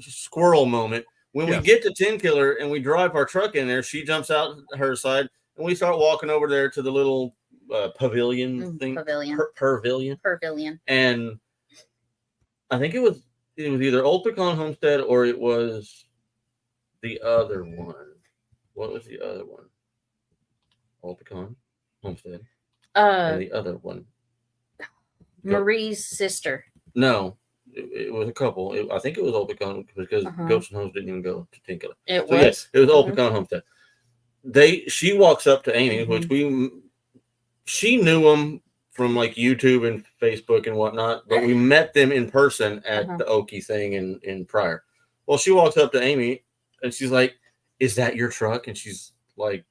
squirrel moment. When we get to Tin Killer and we drive our truck in there, she jumps out her side, and we start walking over there to the little pavilion thing. Pavilion. And I think it was either Old Pecan Homestead or it was the other one. What was the other one? Old Pecan Homestead. And the other one. Marie's sister. No. It was a couple. I think it was Old Pecan because Ghost and Homes didn't even go to Tin Killer. It was Old Pecan Homestead. She walks up to Amy, which she knew them from like YouTube and Facebook and whatnot, but we met them in person at the Okie thing in Pryor. Well, she walks up to Amy and she's like, "Is that your truck?" And she's like,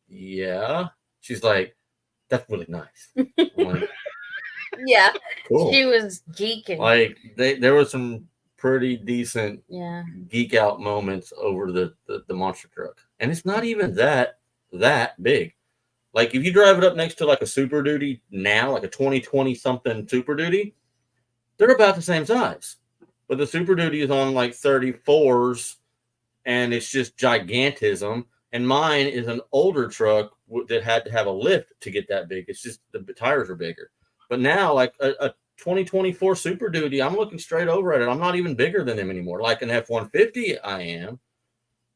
"Yeah." She's like, that's really nice. I'm like, Yeah, cool. she was geeking. Like there was some pretty decent Yeah. geek out moments over the monster truck, and it's not even that big. Like if you drive it up next to like a Super Duty now, like a 2020 something Super Duty, they're about the same size. But the Super Duty is on like 34s, and it's just gigantism. And mine is an older truck that had to have a lift to get that big. It's just the tires are bigger. But now, like a 2024 Super Duty, I'm looking straight over at it. I'm not even bigger than them anymore. Like an F-150, I am.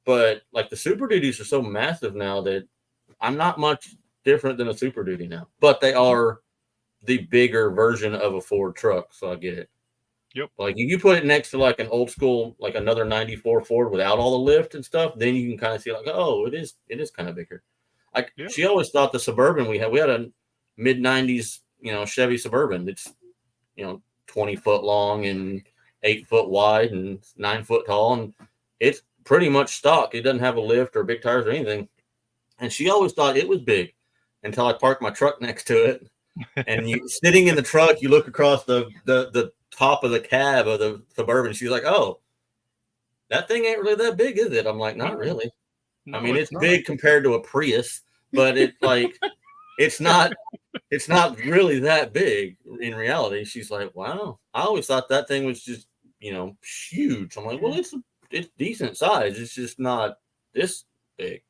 But like the Super Duties are so massive now that I'm not much different than a Super Duty now. But they are the bigger version of a Ford truck, so I get it. Yep. Like you put it next to like an old school, like another 94 Ford without all the lift and stuff, then you can kind of see like, oh, it is kind of bigger. Like she always thought the Suburban we had a mid 90s, Chevy Suburban that's 20 foot long and 8 foot wide and 9 foot tall, and it's pretty much stock. It doesn't have a lift or big tires or anything. And she always thought it was big until I parked my truck next to it. And you sitting in the truck, you look across the top of the cab of the Suburban. She's like, "Oh, that thing ain't really that big, is it?" I'm like, "Not really. No, I mean, it's big compared to a Prius, but it's like it's not really that big in reality." She's like, "Wow, I always thought that thing was just huge." I'm like, "Well, it's decent size. It's just not this big."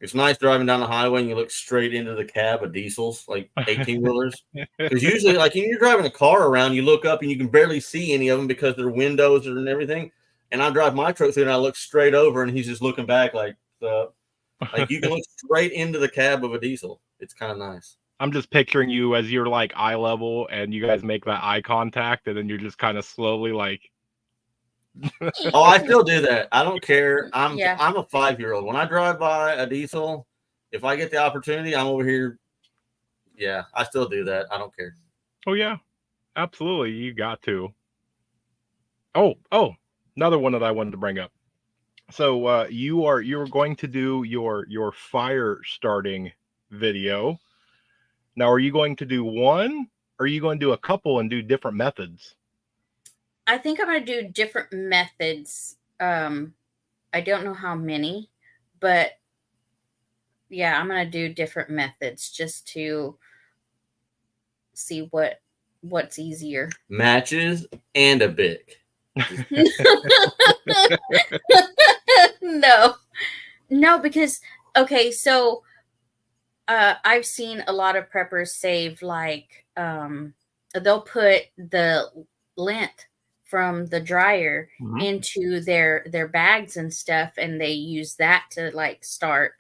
It's nice driving down the highway and you look straight into the cab of diesels, like 18-wheelers. Because usually, like when you're driving a car around, you look up and you can barely see any of them because their windows are and everything. And I drive my truck through and I look straight over and he's just looking back like you can look straight into the cab of a diesel. It's kind of nice. I'm just picturing you as you're like eye level and you guys make that eye contact and then you're just kind of slowly like. Oh, I still do that. I don't care. I'm a 5-year-old. When I drive by a diesel, if I get the opportunity, I'm over here. Yeah, I still do that. I don't care. Oh yeah, absolutely. You got to. Oh, another one that I wanted to bring up. So you were going to do your fire starting video. Now, are you going to do one, or are you going to do a couple and do different methods? I think I'm going to do different methods. I don't know how many, but yeah, I'm going to do different methods just to see what's easier. Matches and a Bic. No, because okay, so I've seen a lot of preppers save like they'll put the lint from the dryer into their bags and stuff, and they use that to like start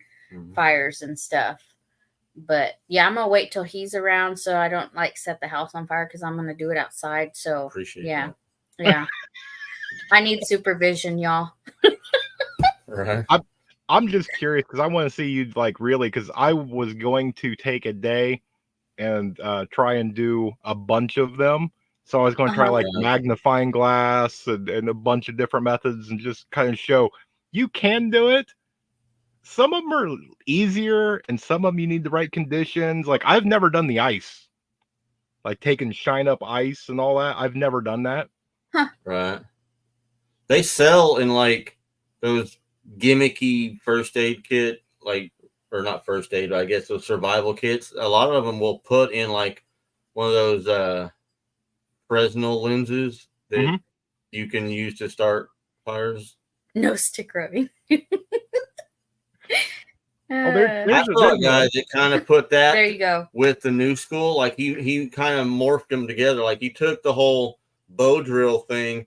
fires and stuff. But yeah, I'm gonna wait till he's around so I don't like set the house on fire because I'm gonna do it outside. So appreciate that. Yeah. Yeah. I need supervision, y'all. Right. I'm just curious because I want to see you like really, because I was going to take a day and try and do a bunch of them. So I was going to try like magnifying glass and a bunch of different methods and just kind of show you can do it. Some of them are easier and some of them you need the right conditions. Like I've never done the ice, like taking shine up ice and all that. I've never done that. Huh. Right. They sell in like those gimmicky first aid kit, like, or not first aid, but I guess those survival kits. A lot of them will put in like one of those Fresnel lenses that you can use to start fires. No stick rubbing. I saw guys that kind of put that there you go with the new school. Like he kind of morphed them together. Like he took the whole bow drill thing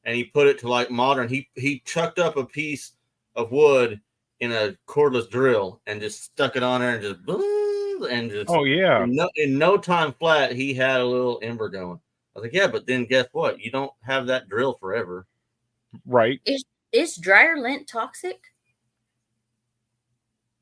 and he put it to like modern. He chucked up a piece of wood in a cordless drill and just stuck it on there and just in no time flat he had a little ember going. I was like, yeah, but then guess what? You don't have that drill forever. Right. Is dryer lint toxic?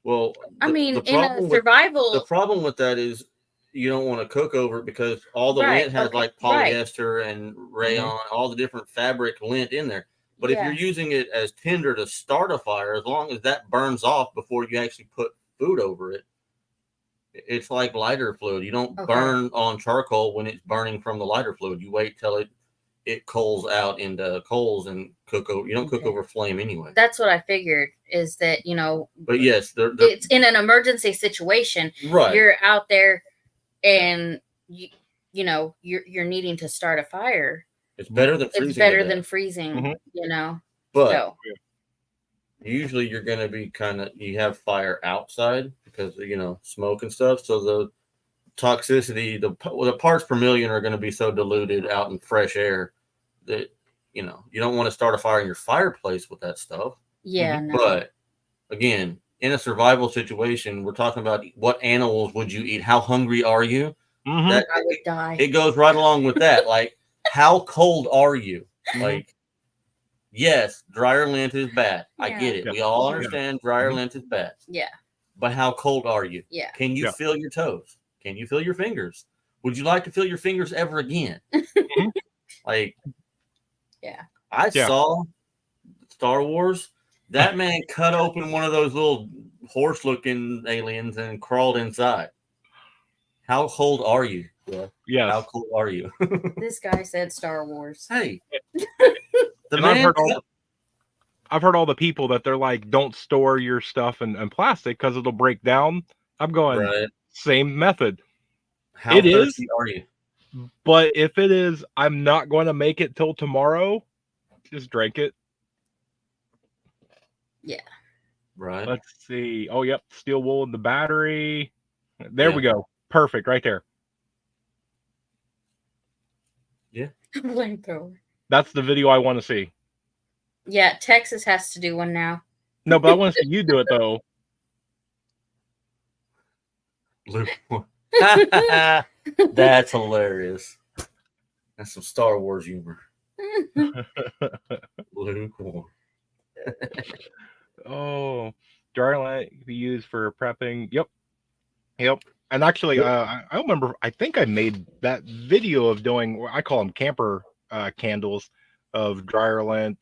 Well, I mean, in a survival, the problem with that is you don't want to cook over it because all the lint has like polyester and rayon, all the different fabric lint in there. But if you're using it as tinder to start a fire, as long as that burns off before you actually put food over it, it's like lighter fluid. You don't burn on charcoal when it's burning from the lighter fluid. You wait till it coals out into coals and cook over. You don't cook over flame anyway. That's what I figured, is that, But yes, it's in an emergency situation. Right. You're out there and you're needing to start a fire. It's better than freezing. It's better than freezing, But so. Usually you're going to be you have fire outside because, smoke and stuff. So the toxicity, the parts per million are going to be so diluted out in fresh air that, you don't want to start a fire in your fireplace with that stuff. Yeah. No. But again, in a survival situation, we're talking about what animals would you eat? How hungry are you? I would die. It goes right along with that. Like, how cold are you? Like, yes, dryer lint is bad. I get it. We all understand dryer lint is bad. Yeah. But how cold are you? Yeah. Can you feel your toes? Can you feel your fingers? Would you like to feel your fingers ever again? Like, I saw Star Wars. That man cut open one of those little horse-looking aliens and crawled inside. How cold are you? Yes. How cold are you? This guy said Star Wars. Hey. I've heard all the people that they're like, don't store your stuff in plastic because it'll break down. I'm going, same method. How thirsty are you? But if it is, I'm not going to make it till tomorrow, just drink it. Yeah. Right. Let's see. Oh, yep. Steel wool in the battery. There we go. Perfect. Right there. Yeah. Flamethrower. That's the video I want to see. Yeah. Texas has to do one now. No, but I want to see you do it, though. That's hilarious. That's some Star Wars humor. Lukewarm. Oh, dryer lint can be used for prepping. Yep. And actually, I remember, I think I made that video of doing, I call them camper candles, of dryer lint,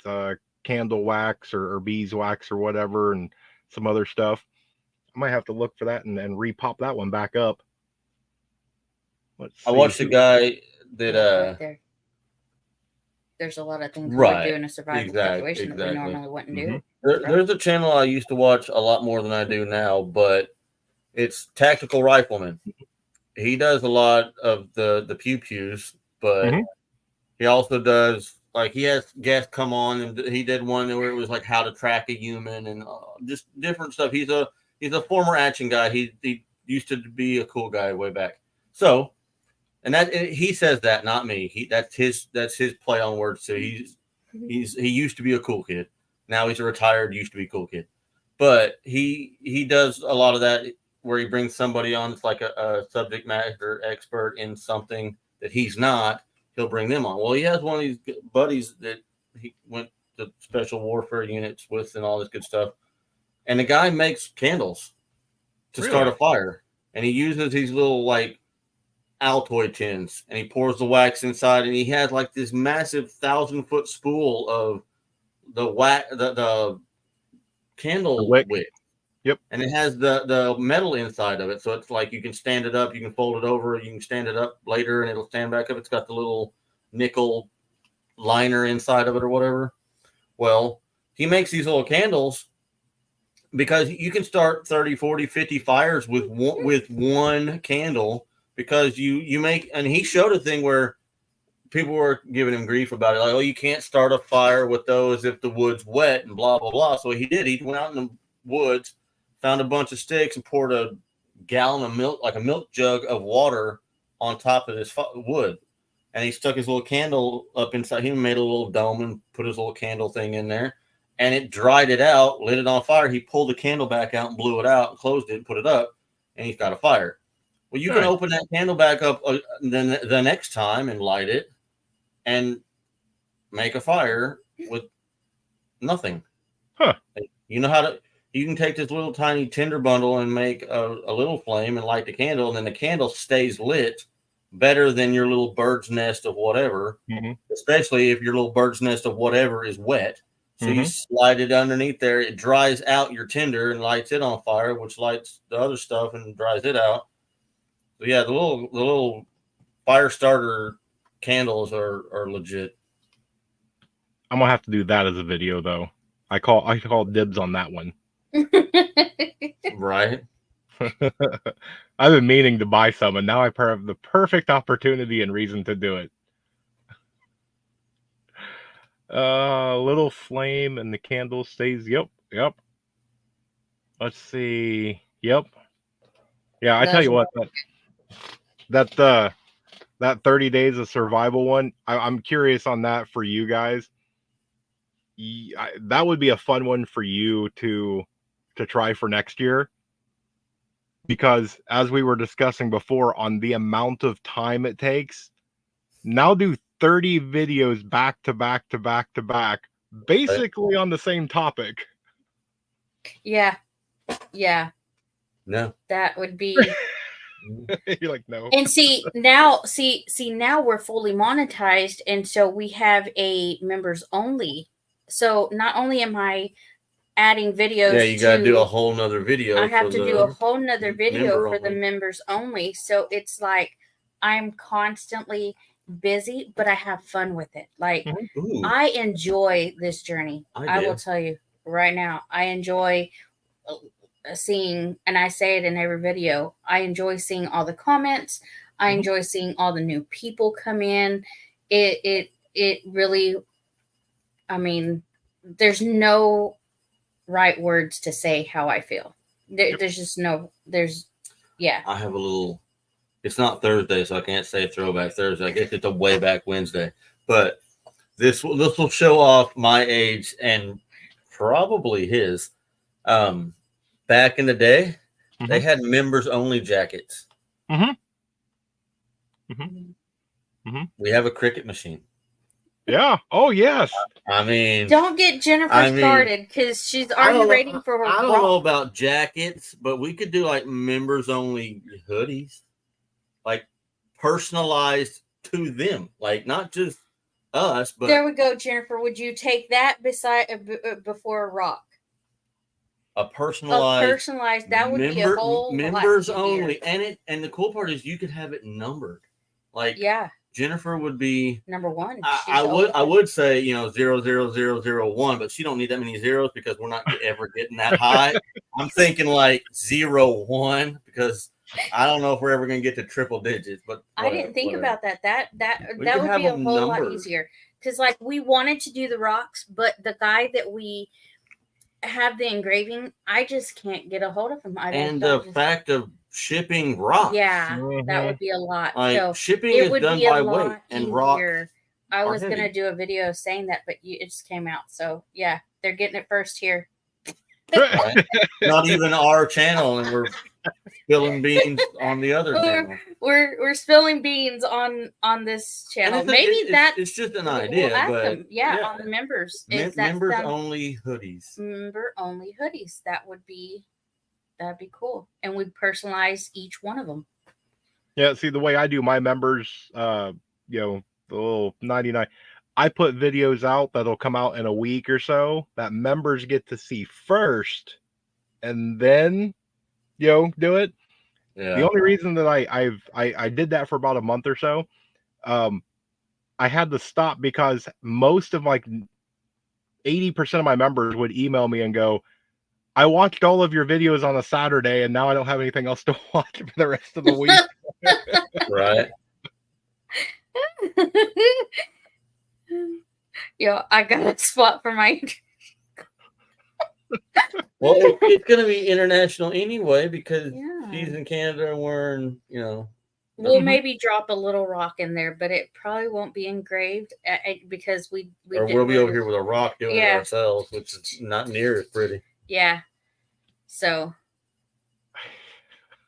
candle wax or beeswax or whatever, and some other stuff. I might have to look for that and re-pop that one back up. I watched a guy that right there's a lot of things we would do in a survival situation that we normally wouldn't do. There's a channel I used to watch a lot more than I do now, but it's Tactical Rifleman. He does a lot of the pew-pews, but he also does, like, he has guests come on, and he did one where it was like how to track a human and just different stuff. He's a former action guy. He used to be a cool guy way back. So, and that he says that, not me. That's his play on words too. He used to be a cool kid. Now he's a retired used to be cool kid. But he does a lot of that where he brings somebody on that's like a subject matter expert in something that he's not. He'll bring them on. Well, he has one of these buddies that he went to special warfare units with and all this good stuff. And the guy makes candles to start a fire. And he uses these little, like, Altoid tins, and he pours the wax inside, and he has like this massive 1,000-foot spool of the candle wick. Yep. And it has the metal inside of it, so it's like you can stand it up, you can fold it over, you can stand it up later, and it'll stand back up. It's got the little nickel liner inside of it or whatever. Well, he makes these little candles because you can start 30, 40, 50 fires with one candle. Because you make, and he showed a thing where people were giving him grief about it. Like, oh, you can't start a fire with those if the wood's wet and blah, blah, blah. So he did. He went out in the woods, found a bunch of sticks and poured a gallon of milk, like a milk jug of water on top of this wood. And he stuck his little candle up inside. He made a little dome and put his little candle thing in there. And it dried it out, lit it on fire. He pulled the candle back out and blew it out and closed it and put it up. And he's got a fire. Well, you can open that candle back up then the next time and light it and make a fire with nothing. Huh. You know you can take this little tiny tinder bundle and make a little flame and light the candle, and then the candle stays lit better than your little bird's nest of whatever, especially if your little bird's nest of whatever is wet. So you slide it underneath there. It dries out your tinder and lights it on fire, which lights the other stuff and dries it out. So yeah, the little fire starter candles are legit. I'm gonna have to do that as a video though. I call dibs on that one. Right. I've been meaning to buy some, and now I have the perfect opportunity and reason to do it. Little flame and the candle stays. Yep. Let's see. Yep. Yeah, I tell you what, that 30 days of survival one, I'm curious on that for you guys. That would be a fun one for you to try for next year, because as we were discussing before on the amount of time it takes, now do 30 videos back to back to back to back, basically on the same topic. Yeah. No. That would be. You're like, no. And see now we're fully monetized, and so we have a members only. So not only am I adding videos, yeah, you got to do a whole nother video. I have to do a whole nother video for the only. members only. So it's like I'm constantly busy, but I have fun with it. Like I enjoy this journey. I will tell you right now, I enjoy seeing, and I say it in every video, I enjoy seeing all the comments. I enjoy seeing all the new people come in. It really, I mean, there's no right words to say how I feel. There's just no, yeah. I have a little, it's not Thursday, so I can't say Throwback Thursday. I guess it's a way back Wednesday. But this will show off my age and probably his. Back in the day, they had members only jackets. We have a cricket machine. Yeah. Oh, yes. I mean, don't get Jennifer started, because she's already waiting for her. I don't know about jackets, but we could do like members only hoodies, like personalized to them, like not just us. But there we go, Jennifer. Would you take that before a rock? A personalized, that would be a whole members only, and the cool part is you could have it numbered. Like Jennifer would be number one. I would say 00001, but she don't need that many zeros because we're not ever getting that high. I'm thinking like 01 because I don't know if we're ever gonna get to triple digits. But I didn't think about that. That would be a whole lot easier, because like we wanted to do the rocks, but the guy that we have the engraving, I just can't get a hold of him. Fact of shipping rocks, that would be a lot. Like, so shipping is done by weight, and rock. I was gonna do a video saying that, but it just came out. So yeah, they're getting it first here. Right? Not even our channel, and we're spilling beans on the other channel. We're spilling beans on this channel. Maybe it's just an idea, but on the members. Members only hoodies. Member only hoodies. That'd be cool, and we'd personalize each one of them. Yeah, see, the way I do my members, the little 99, I put videos out that'll come out in a week or so that members get to see first, and then do it. Yeah. The only reason that I did that for about a month or so, I had to stop because most of like 80% of my members would email me and go, I watched all of your videos on a Saturday and now I don't have anything else to watch for the rest of the week. Right. I got a spot for my. Well, it's going to be international anyway because she's in Canada and we're in, We'll maybe drop a little rock in there, but it probably won't be engraved because we or we'll be over here with a rock doing it ourselves, which is not near as pretty. Yeah. So.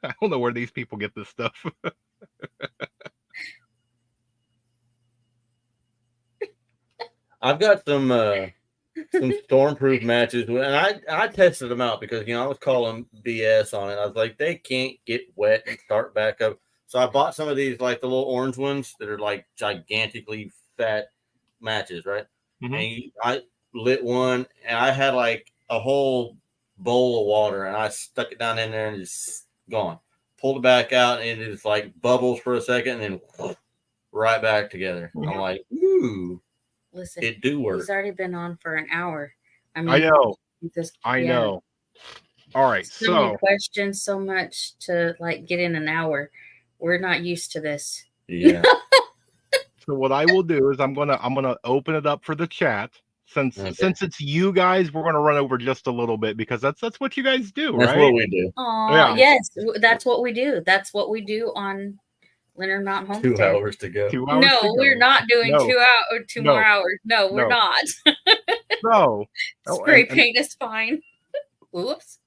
I don't know where these people get this stuff. I've got some stormproof matches, and I tested them out because I was calling BS on it. I was like, they can't get wet and start back up. So I bought some of these, like the little orange ones that are like gigantically fat matches, right? Mm-hmm. And lit one, and I had like a whole bowl of water, and I stuck it down in there and just gone. Pulled it back out, and it just like bubbles for a second, and then right back together. I'm like, ooh, Listen, it do work. He's already been on for an hour. I know. I yeah. know. All right, So many questions, so much to like get in an hour. We're not used to this. Yeah. So what I will do is I'm gonna open it up for the chat. Since it's you guys, we're gonna run over just a little bit because that's what you guys do, right? That's what we do. Oh, yes, that's what we do. That's what we do on Leonard Mountain Homestead. 2 hours to go. 2 hours No, to go. we're not doing No. 2 hours or two No. more hours. No, we're No. not. No. Spray paint is fine. Oops.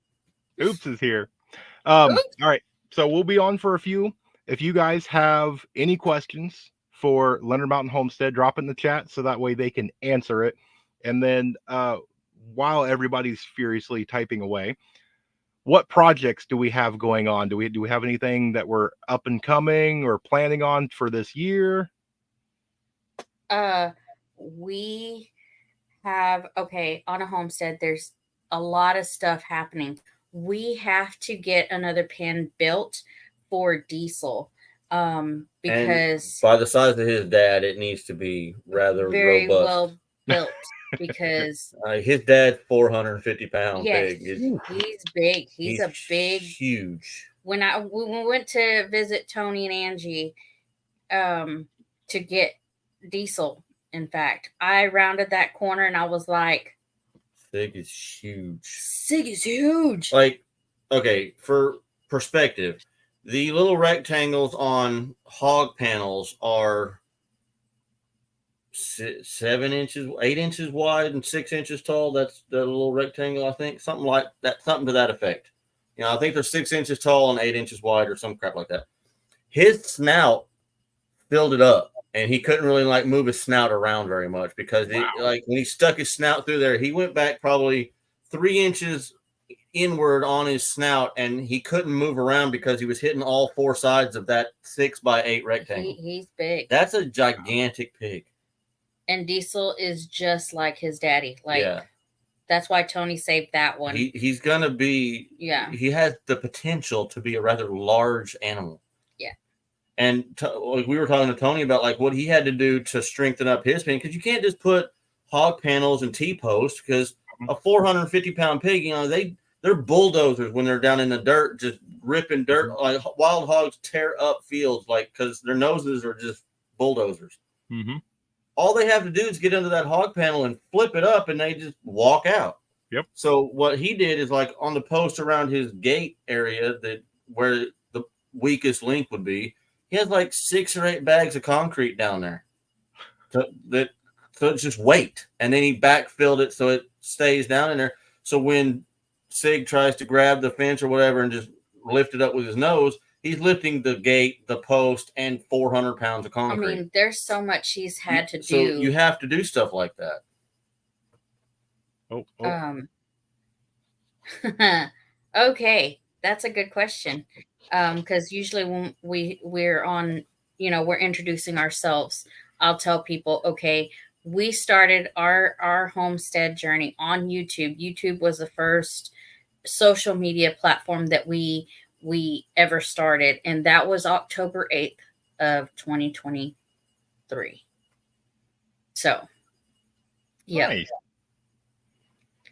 Oops is here. All right. So we'll be on for a few. If you guys have any questions for Leonard Mountain Homestead, drop it in the chat so that way they can answer it. And then while everybody's furiously typing away, what projects do we have going on? Do we have anything that we're up and coming or planning on for this year? We have, on a homestead, there's a lot of stuff happening. We have to get another pen built for Diesel because and by the size of his dad, it needs to be rather very robust. well built because his dad's 450-pound yes, pig. He's big. He's a big, huge. When we went to visit Tony and Angie to get Diesel, in fact, I rounded that corner and I was like, Sig is huge. Sig is huge. Like, okay, for perspective, the little rectangles on hog panels are 7 inches, 8 inches wide and 6 inches tall. That's the little rectangle, I think. Something like that, something to that effect. You know, I think they're 6 inches tall and 8 inches wide or some crap like that. His snout filled it up. And he couldn't really like move his snout around very much because like when he stuck his snout through there, he went back probably 3 inches inward on his snout, and he couldn't move around because he was hitting all 4 sides of that 6x8 rectangle. He's big. That's a gigantic pig. And Diesel is just like his daddy. Like that's why Tony saved that one. He's gonna be. Yeah. He has the potential to be a rather large animal. And we were talking to Tony about like what he had to do to strengthen up his pen because you can't just put hog panels and T-posts because a 450-pound pig, you know, they're bulldozers when they're down in the dirt, just ripping dirt. Like wild hogs tear up fields, like because their noses are just bulldozers. Mm-hmm. All they have to do is get under that hog panel and flip it up, and they just walk out. Yep. So what he did is like on the post around his gate area where the weakest link would be. He has like 6 or 8 bags of concrete down there. So it's just weight. And then he backfilled it so it stays down in there. So when Sig tries to grab the fence or whatever and just lift it up with his nose, he's lifting the gate, the post, and 400 pounds of concrete. I mean, there's so much he's had to do. So you have to do stuff like that. Okay, that's a good question. Because usually when we're on, we're introducing ourselves, I'll tell people, okay, we started our homestead journey on YouTube. YouTube was the first social media platform that we ever started, and that was October 8th of 2023. So, yeah.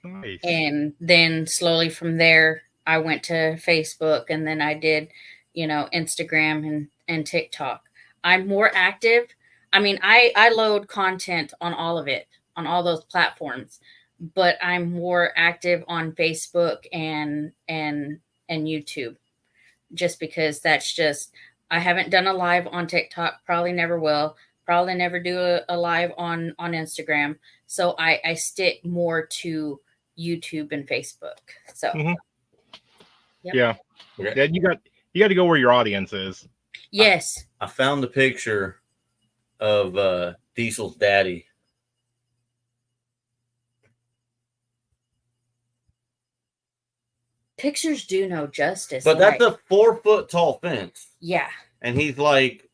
Nice. And then slowly from there, I went to Facebook, and then I did, Instagram and TikTok. I'm more active. I mean, I load content on all of it, on all those platforms, but I'm more active on Facebook and YouTube, just because I haven't done a live on TikTok, probably never will, probably never do a live on Instagram. So I stick more to YouTube and Facebook. So. Mm-hmm. Yep. Yeah. Okay. You got to go where your audience is. Yes. I found the picture of Diesel's daddy. Pictures do no justice. But that's a 4-foot tall fence. Yeah. And he's like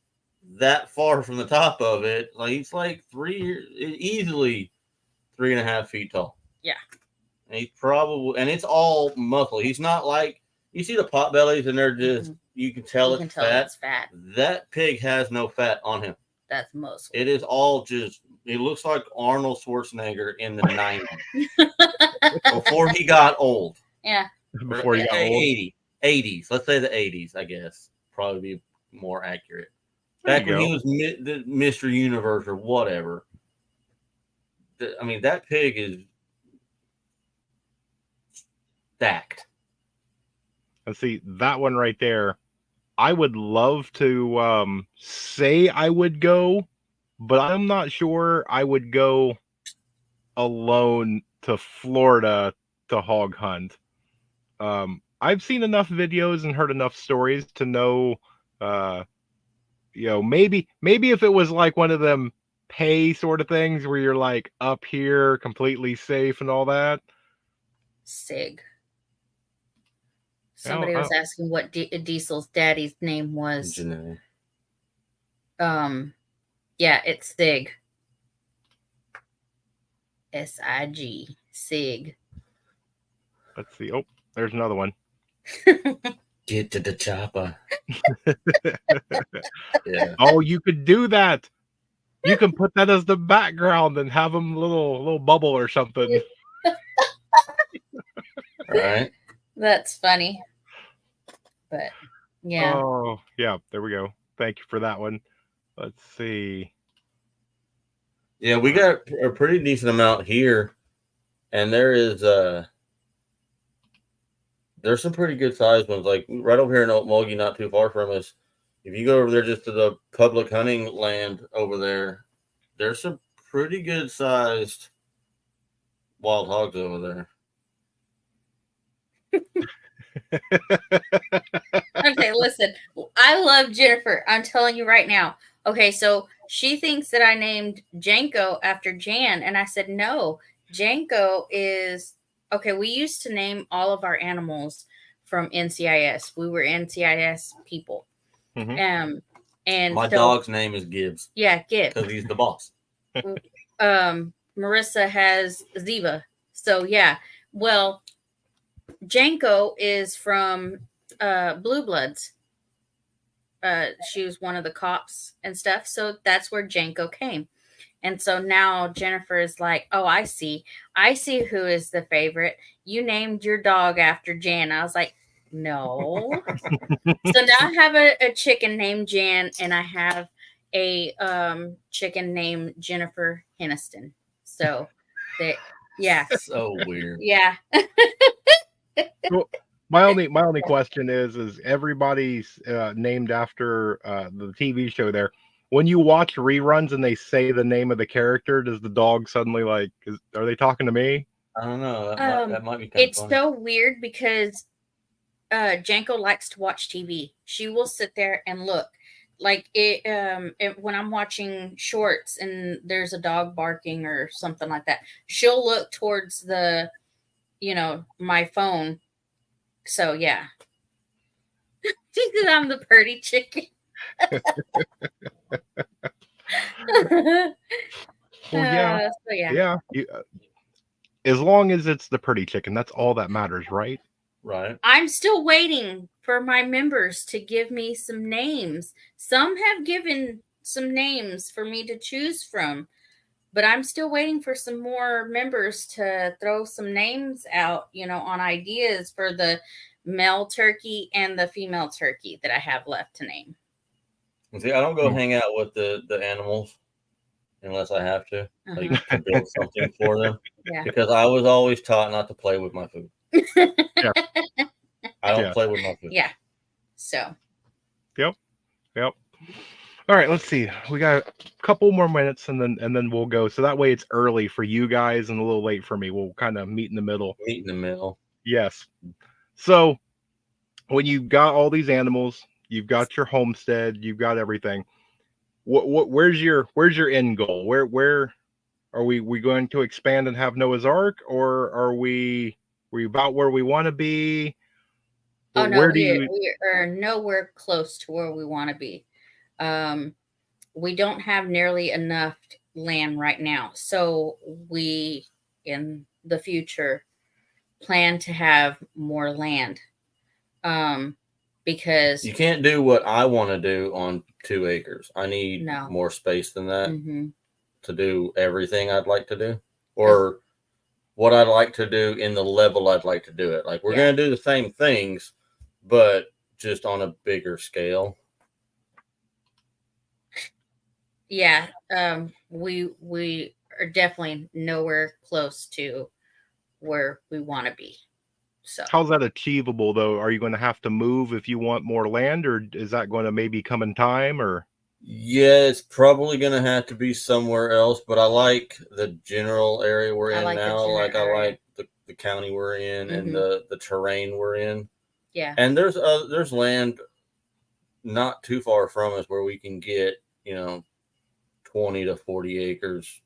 that far from the top of it. Like he's like easily 3.5 feet tall. Yeah. And he's probably, and it's all muscle. He's not like, you see the pot bellies and they're just, you can tell it's fat. That pig has no fat on him. That's muscle. It is all just, it looks like Arnold Schwarzenegger in the 90s. Before he got old. Yeah. Before he got old. 80s. Let's say the 80s, I guess. Probably be more accurate. Back when he was the Mr. Universe or whatever. I mean, that pig is stacked. And see, that one right there, I would love to say I would go, but I'm not sure I would go alone to Florida to hog hunt. I've seen enough videos and heard enough stories to know, maybe if it was like one of them pay sort of things where you're like up here completely safe and all that. Sig. Somebody was asking what Diesel's daddy's name was. Janae. Yeah, it's Sig. S-I-G. Sig. Let's see. Oh, there's another one. Get to the chopper. Yeah. Oh, you could do that. You can put that as the background and have them little bubble or something. All right. That's funny. But yeah. Oh, yeah. There we go. Thank you for that one. Let's see. Yeah, we got a pretty decent amount here, and there's some pretty good sized ones. Like right over here in Okmulgee, not too far from us. If you go over there just to the public hunting land over there, there's some pretty good sized wild hogs over there. Okay, listen. I love Jennifer. I'm telling you right now. Okay, so she thinks that I named Janko after Jan, and I said no. Janko is okay. We used to name all of our animals from NCIS. We were NCIS people. Mm-hmm. And my dog's name is Gibbs. Yeah, Gibbs, because he's the boss. Marissa has Ziva. So yeah. Well, Janko is from Blue Bloods. She was one of the cops and stuff. So that's where Janko came. And so now Jennifer is like, oh, I see who is the favorite. You named your dog after Jan. I was like, no. So now I have a chicken named Jan, and I have a chicken named Jennifer Henniston. So yeah. So weird. Yeah. Well, my only question is everybody's named after the TV show there. When you watch reruns and they say the name of the character, does the dog suddenly are they talking to me? I don't know. That might be kind it's of funny. so weird because Janko likes to watch TV. She will sit there and look. Like when I'm watching shorts and there's a dog barking or something like that, she'll look towards my phone. So yeah. She said I'm the purdy chicken. Well, yeah. So yeah. As long as it's the pretty chicken, that's all that matters, right? Right. I'm still waiting for my members to give me some names. Some have given some names for me to choose from, but I'm still waiting for some more members to throw some names out, on ideas for the male turkey and the female turkey that I have left to name. See, I don't go hang out with the animals unless I have to, like to build something for them. Yeah. Because I was always taught not to play with my food. Yeah. I don't play with my food. Yeah. So. Yep. All right, let's see. We got a couple more minutes and then we'll go. So that way it's early for you guys and a little late for me. We'll kind of meet in the middle. Meet in the middle. Yes. So when you've got all these animals, you've got your homestead, you've got everything. Where's your end goal? Where are we going to expand and have Noah's Ark, or are we about where we want to be? Oh no, we are nowhere close to where we want to be. we don't have nearly enough land right now. So we, in the future, plan to have more land. Because you can't do what I want to do on 2 acres. I need No. more space than that hmm to do everything I'd like to do, or what I'd like to do in the level I'd like to do it. Like we're going to do the same things, but just on a bigger scale. Yeah, we are definitely nowhere close to where we want to be. So How's that achievable, though? Are you going to have to move if you want more land, or is that going to maybe come in time? Or Yeah, it's probably going to have to be somewhere else, but I like the general area we're in now. Like I like the county we're in and the terrain we're in. Yeah. And there's land not too far from us where we can get, 20 to 40 acres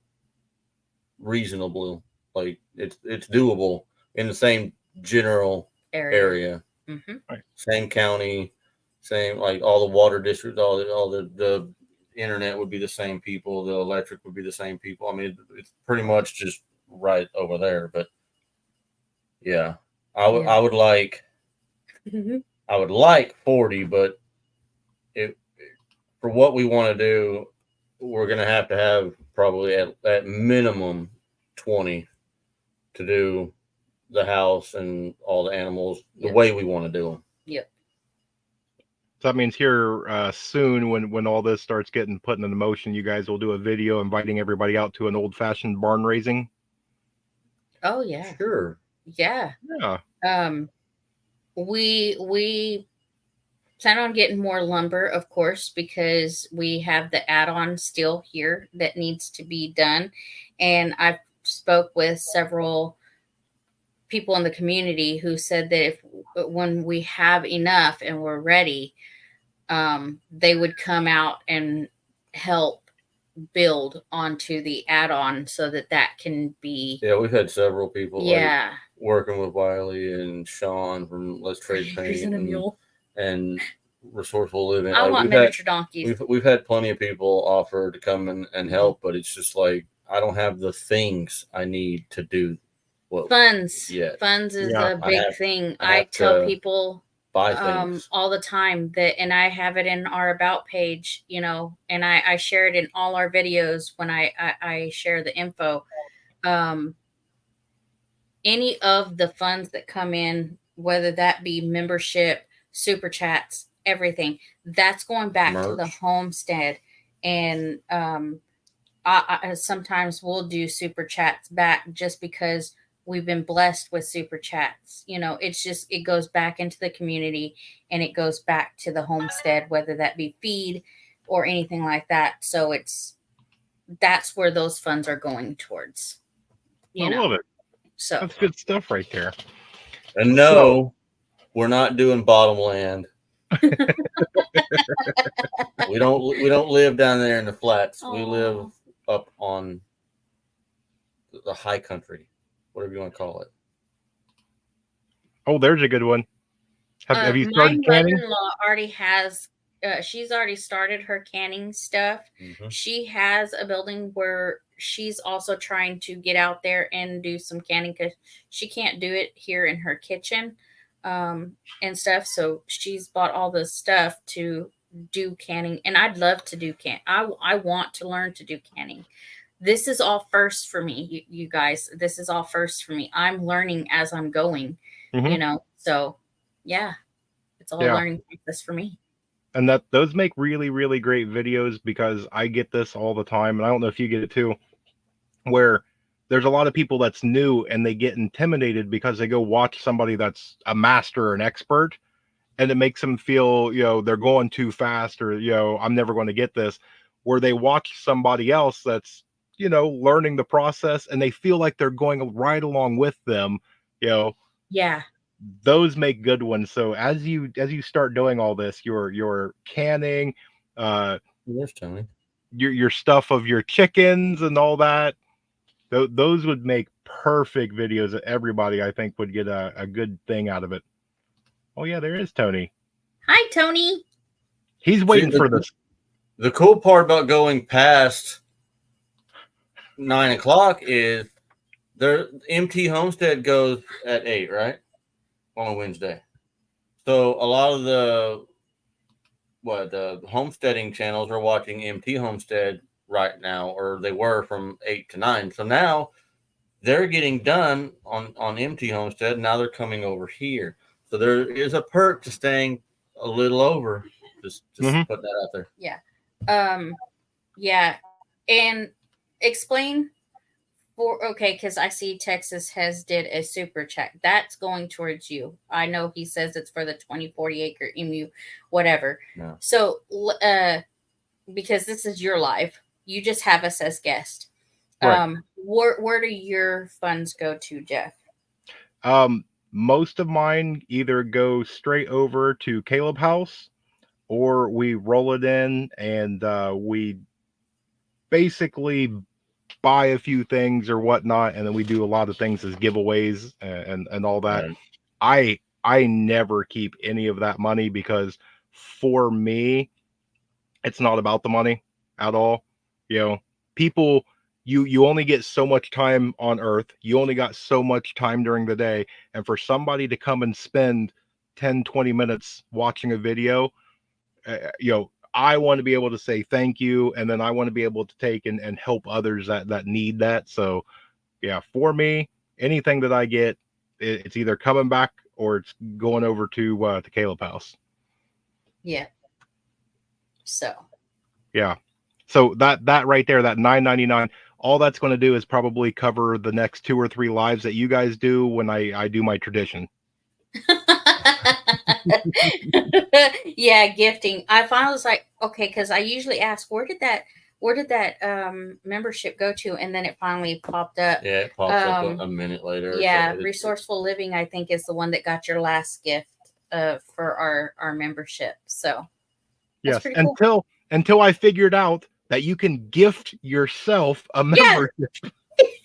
reasonable. Like it's doable in the same general area. Right. Same county, same, like all the water districts, all the internet would be the same people, the electric would be the same people. I mean, it's pretty much just right over there. But yeah, I would like I would like 40, but for what we want to do, we're gonna have to have probably at minimum 20 to do the house and all the animals the way we want to do them. Yep. So that means here soon, when all this starts getting put into motion, you guys will do a video inviting everybody out to an old-fashioned barn raising. Oh yeah. Sure. Yeah. Yeah. We plan on getting more lumber, of course, because we have the add-on still here that needs to be done, and I've spoke with several people in the community who said that when we have enough and we're ready, they would come out and help build onto the add-on so that can be. Yeah, we've had several people. Yeah. Working with Wiley and Sean from Let's Trade Paint and Resourceful Living. I want miniature donkeys. We've had plenty of people offer to come and help, but it's just like I don't have the things I need to do. Funds. Funds is a big thing. I tell people buy things all the time that, and I have it in our about page, and I share it in all our videos when I share the info. Any of the funds that come in, whether that be membership, super chats, everything, that's going back to the homestead. And I sometimes will do super chats back just because we've been blessed with super chats. It's just, it goes back into the community and it goes back to the homestead, whether that be feed or anything like that. So that's where those funds are going towards. I love it. So that's good stuff right there. And no, we're not doing bottomland. we don't live down there in the flats. We live up on the high country, whatever you want to call it. Oh, there's a good one. Have you started canning? My mother-in-law already has. She's already started her canning stuff. She has a building where she's also trying to get out there and do some canning because she can't do it here in her kitchen and stuff. So she's bought all the stuff to do canning, and I'd love to do I want to learn to do canning. This is all first for me, you guys. This is all first for me. I'm learning as I'm going, So yeah, it's all learning process for me. And those make really, really great videos because I get this all the time, and I don't know if you get it too, where there's a lot of people that's new and they get intimidated because they go watch somebody that's a master or an expert, and it makes them feel, they're going too fast, or, I'm never going to get this, where they watch somebody else that's, learning the process and they feel like they're going right along with them, Yeah. Those make good ones. So as you start doing all this, your canning, there's Tony, your stuff of your chickens and all that, those would make perfect videos that everybody, I think, would get a good thing out of it. Oh yeah, there is Tony. Hi, Tony. He's waiting for this. The cool part about going past 9 o'clock is their MT Homestead goes at 8, right? On a Wednesday. So a lot of the homesteading channels are watching MT Homestead right now, or they were from 8 to 9. So now they're getting done on MT Homestead. Now they're coming over here. So there is a perk to staying a little over. Just put that out there. Yeah. Yeah. And explain because I see Texas has did a super chat. That's going towards you. I know he says it's for the 20-40 acre emu, whatever. No. So because this is your live, you just have us as guest. Right. Where do your funds go to, Jeff? Most of mine either go straight over to Caleb House, or we roll it in and we basically buy a few things or whatnot, and then we do a lot of things as giveaways and all that. Right. I never keep any of that money, because for me, it's not about the money at all. You know, people, you only get so much time on earth. You only got so much time during the day. And for somebody to come and spend 10-20 minutes watching a video, I want to be able to say thank you, and then I want to be able to take and help others that need that. So yeah, for me, anything that I get, it's either coming back or it's going over to Caleb House. Yeah. So yeah. So that right there, that $9.99, all that's going to do is probably cover the next 2 or 3 lives that you guys do when I do my tradition. Yeah, gifting. I finally was like, okay, because I usually ask, where did that membership go to, and then it finally popped up. Yeah, it pops up a minute later. Yeah, Resourceful Living, I think, is the one that got your last gift for our membership. So yes, cool. until I figured out that you can gift yourself a membership.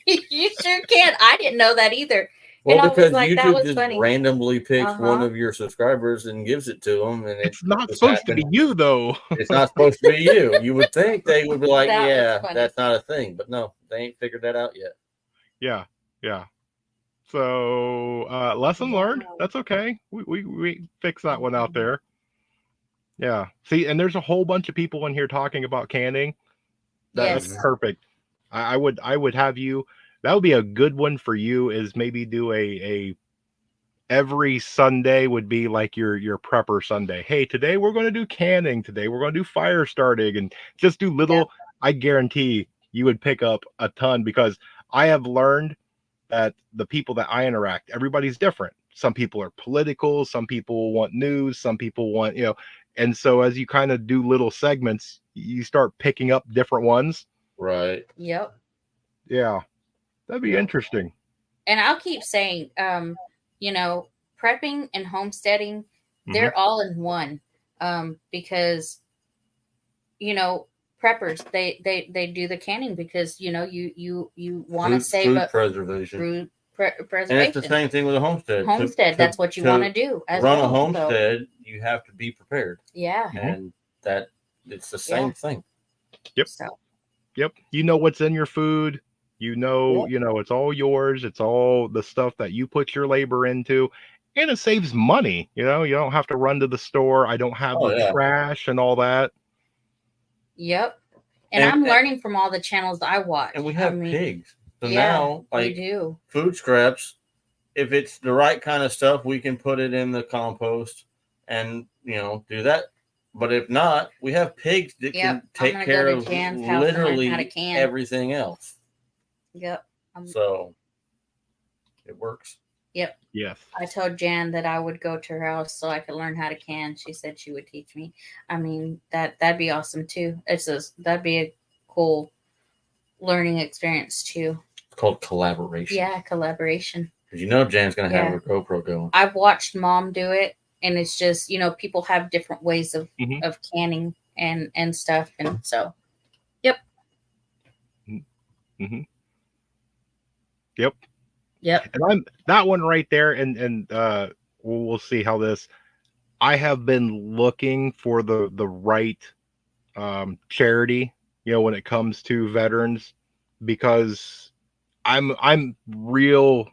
You sure can. I didn't know that either. Well, because YouTube just randomly picks one of your subscribers and gives it to them, and it's not supposed to be you, though. It's not supposed to be you. You would think they would be like, that's not a thing, but no, they ain't figured that out yet. Yeah. So lesson learned. That's okay. We fix that one out there. Yeah. See, and there's a whole bunch of people in here talking about canning. That's perfect. I would have you. That would be a good one for you, is maybe do a every Sunday would be like your prepper Sunday. Hey, today we're going to do canning. Today we're going to do fire starting, and just do little. Yeah. I guarantee you would pick up a ton, because I have learned that the people that I interact, everybody's different. Some people are political. Some people want news. Some people want, and so as you kind of do little segments, you start picking up different ones. Right. Yep. Yeah. That'd be interesting. And I'll keep saying, prepping and homesteading, they're all in one. Because, preppers, they do the canning because, you want to save food preservation. Preservation. And it's the same thing with a homestead. That's what you want to do. As run a homestead, you have to be prepared. Yeah. And it's the same thing. Yep. So. Yep. You know what's in your food. It's all yours. It's all the stuff that you put your labor into, and it saves money. You don't have to run to the store. I don't have trash and all that. Yep. And I'm learning from all the channels I watch. And we have pigs. So now, we do. Food scraps, if it's the right kind of stuff, we can put it in the compost and, do that. But if not, we have pigs that can take care of literally everything else. Yep. So it works. Yep. Yes. I told Jan that I would go to her house so I could learn how to can. She said she would teach me. I mean, that'd be awesome too. That'd be a cool learning experience too. It's called collaboration. Yeah, collaboration. Because Jan's gonna have her GoPro going. I've watched Mom do it, and it's just people have different ways of canning and stuff, and so. Yep. Mm-hmm. Yep. And I'm that one right there, and we'll see how this. I have been looking for the right charity, when it comes to veterans, because I'm real,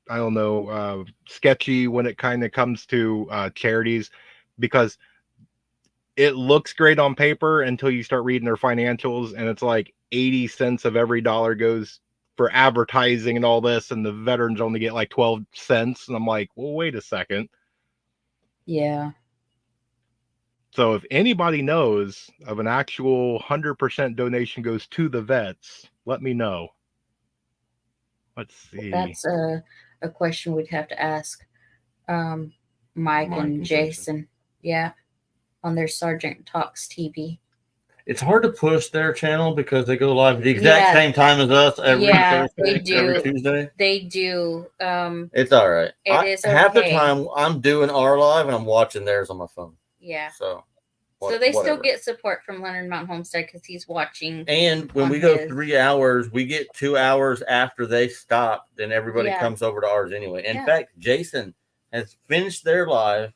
I don't know, sketchy when it kind of comes to charities, because it looks great on paper until you start reading their financials, and it's like 80 cents of every dollar goes for advertising and all this, and the veterans only get like 12 cents. And I'm like, well, wait a second. Yeah. So if anybody knows of an actual 100% donation goes to the vets, let me know. Let's see. That's a question we'd have to ask Mike and Jason. Yeah. On their Sergeant Talks TV. It's hard to push their channel because they go live at the exact same time as us every Thursday, every Tuesday. They do. It's all right. It is okay. Half the time I'm doing our live and I'm watching theirs on my phone. Yeah. So they still get support from Leonard Mountain Homestead because he's watching. And when we go 3 hours, we get 2 hours after they stop. Then everybody comes over to ours anyway. In fact, Jason has finished their live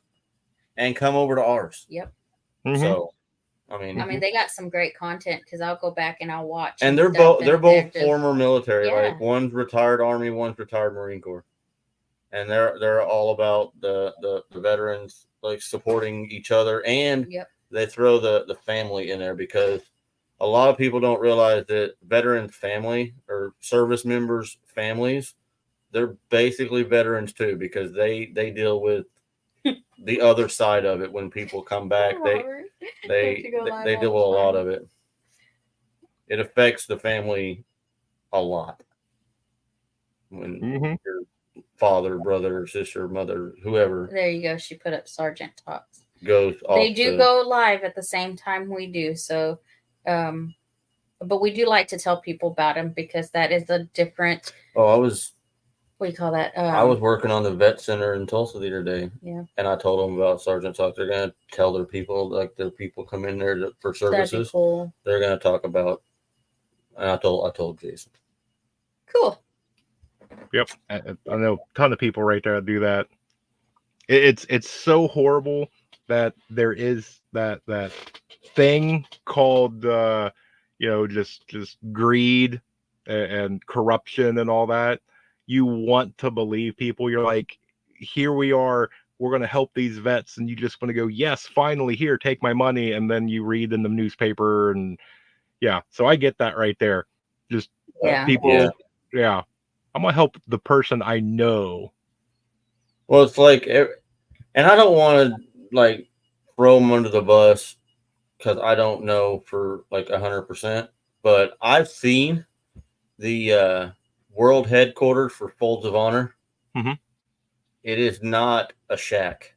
and come over to ours. Yep. Mm-hmm. So, I mean, they got some great content because I'll go back and I'll watch. And they're both former military. Yeah. Like one's retired Army, one's retired Marine Corps, and they're all about the veterans, like supporting each other, and they throw the family in there because a lot of people don't realize that veterans' family or service members' families, they're basically veterans too because they deal with the other side of it when people come back. They deal with a lot of it. It affects the family a lot. When your father, brother, sister, mother, whoever. There you go. She put up Sergeant Talks. Goes off. They do go live at the same time we do. So, but we do like to tell people about them because that is a different. What do you call that? I was working on the vet center in Tulsa the other day. Yeah. And I told them about Sergeant Talk. They're going to tell their people, like their people come in there for services. That'd be cool. They're going to talk about. And I told Jason. Cool. Yep. I know a ton of people right there that do that. It's so horrible that there is that thing called just greed and corruption and all that. You want to believe people. You're like, here we are. We're going to help these vets. And you just want to go, yes, finally, here, take my money. And then you read in the newspaper. And so I get that right there. Just people. Yeah. I'm going to help the person I know. Well, it's like, and I don't want to like throw them under the bus because I don't know for like 100%, but I've seen the, world headquarters for Folds of Honor. Mm-hmm. It is not a shack.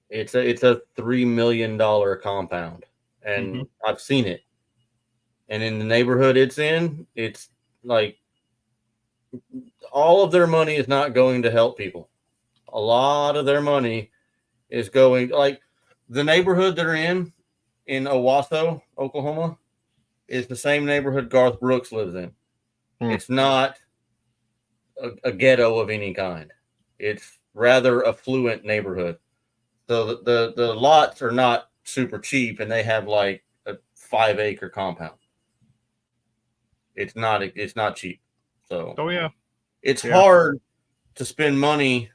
It's a $3 million compound, and I've seen it. And in the neighborhood it's in, it's like all of their money is not going to help people. A lot of their money is going, like the neighborhood they're in Owasso, Oklahoma, is the same neighborhood Garth Brooks lives in. It's not a ghetto of any kind. It's rather affluent neighborhood. So the lots are not super cheap, and they have like a 5-acre compound. It's not cheap. So it's hard to spend money.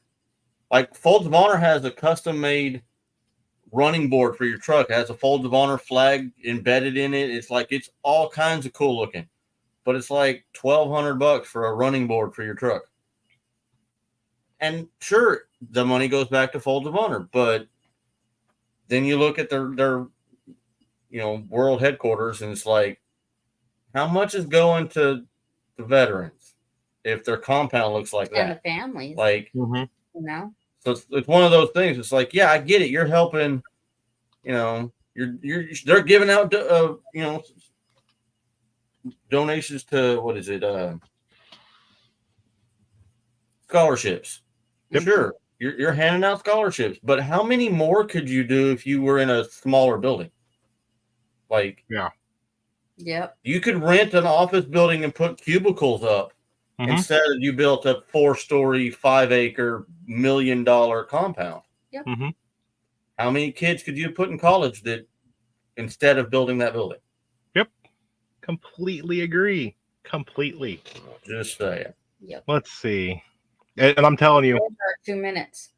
Like Folds of Honor has a custom made running board for your truck. It has a Folds of Honor flag embedded in it. It's all kinds of cool looking. But it's like $1,200 for a running board for your truck. And sure, the money goes back to Folds of Honor, but then you look at their world headquarters, and it's like, how much is going to the veterans if their compound looks like that? And the families. Like, So it's one of those things. It's like, yeah, I get it. You're helping, they're giving out, donations to scholarships. Yep. Sure, you're handing out scholarships, but how many more could you do if you were in a smaller building? You could rent an office building and put cubicles up instead of you built a 4-story, 5-acre, $1 million compound. Yep. How many kids could you put in college that instead of building that building. Yep. Completely agree. Completely. Just saying. Yep. Let's see. And I'm telling you, 2 minutes.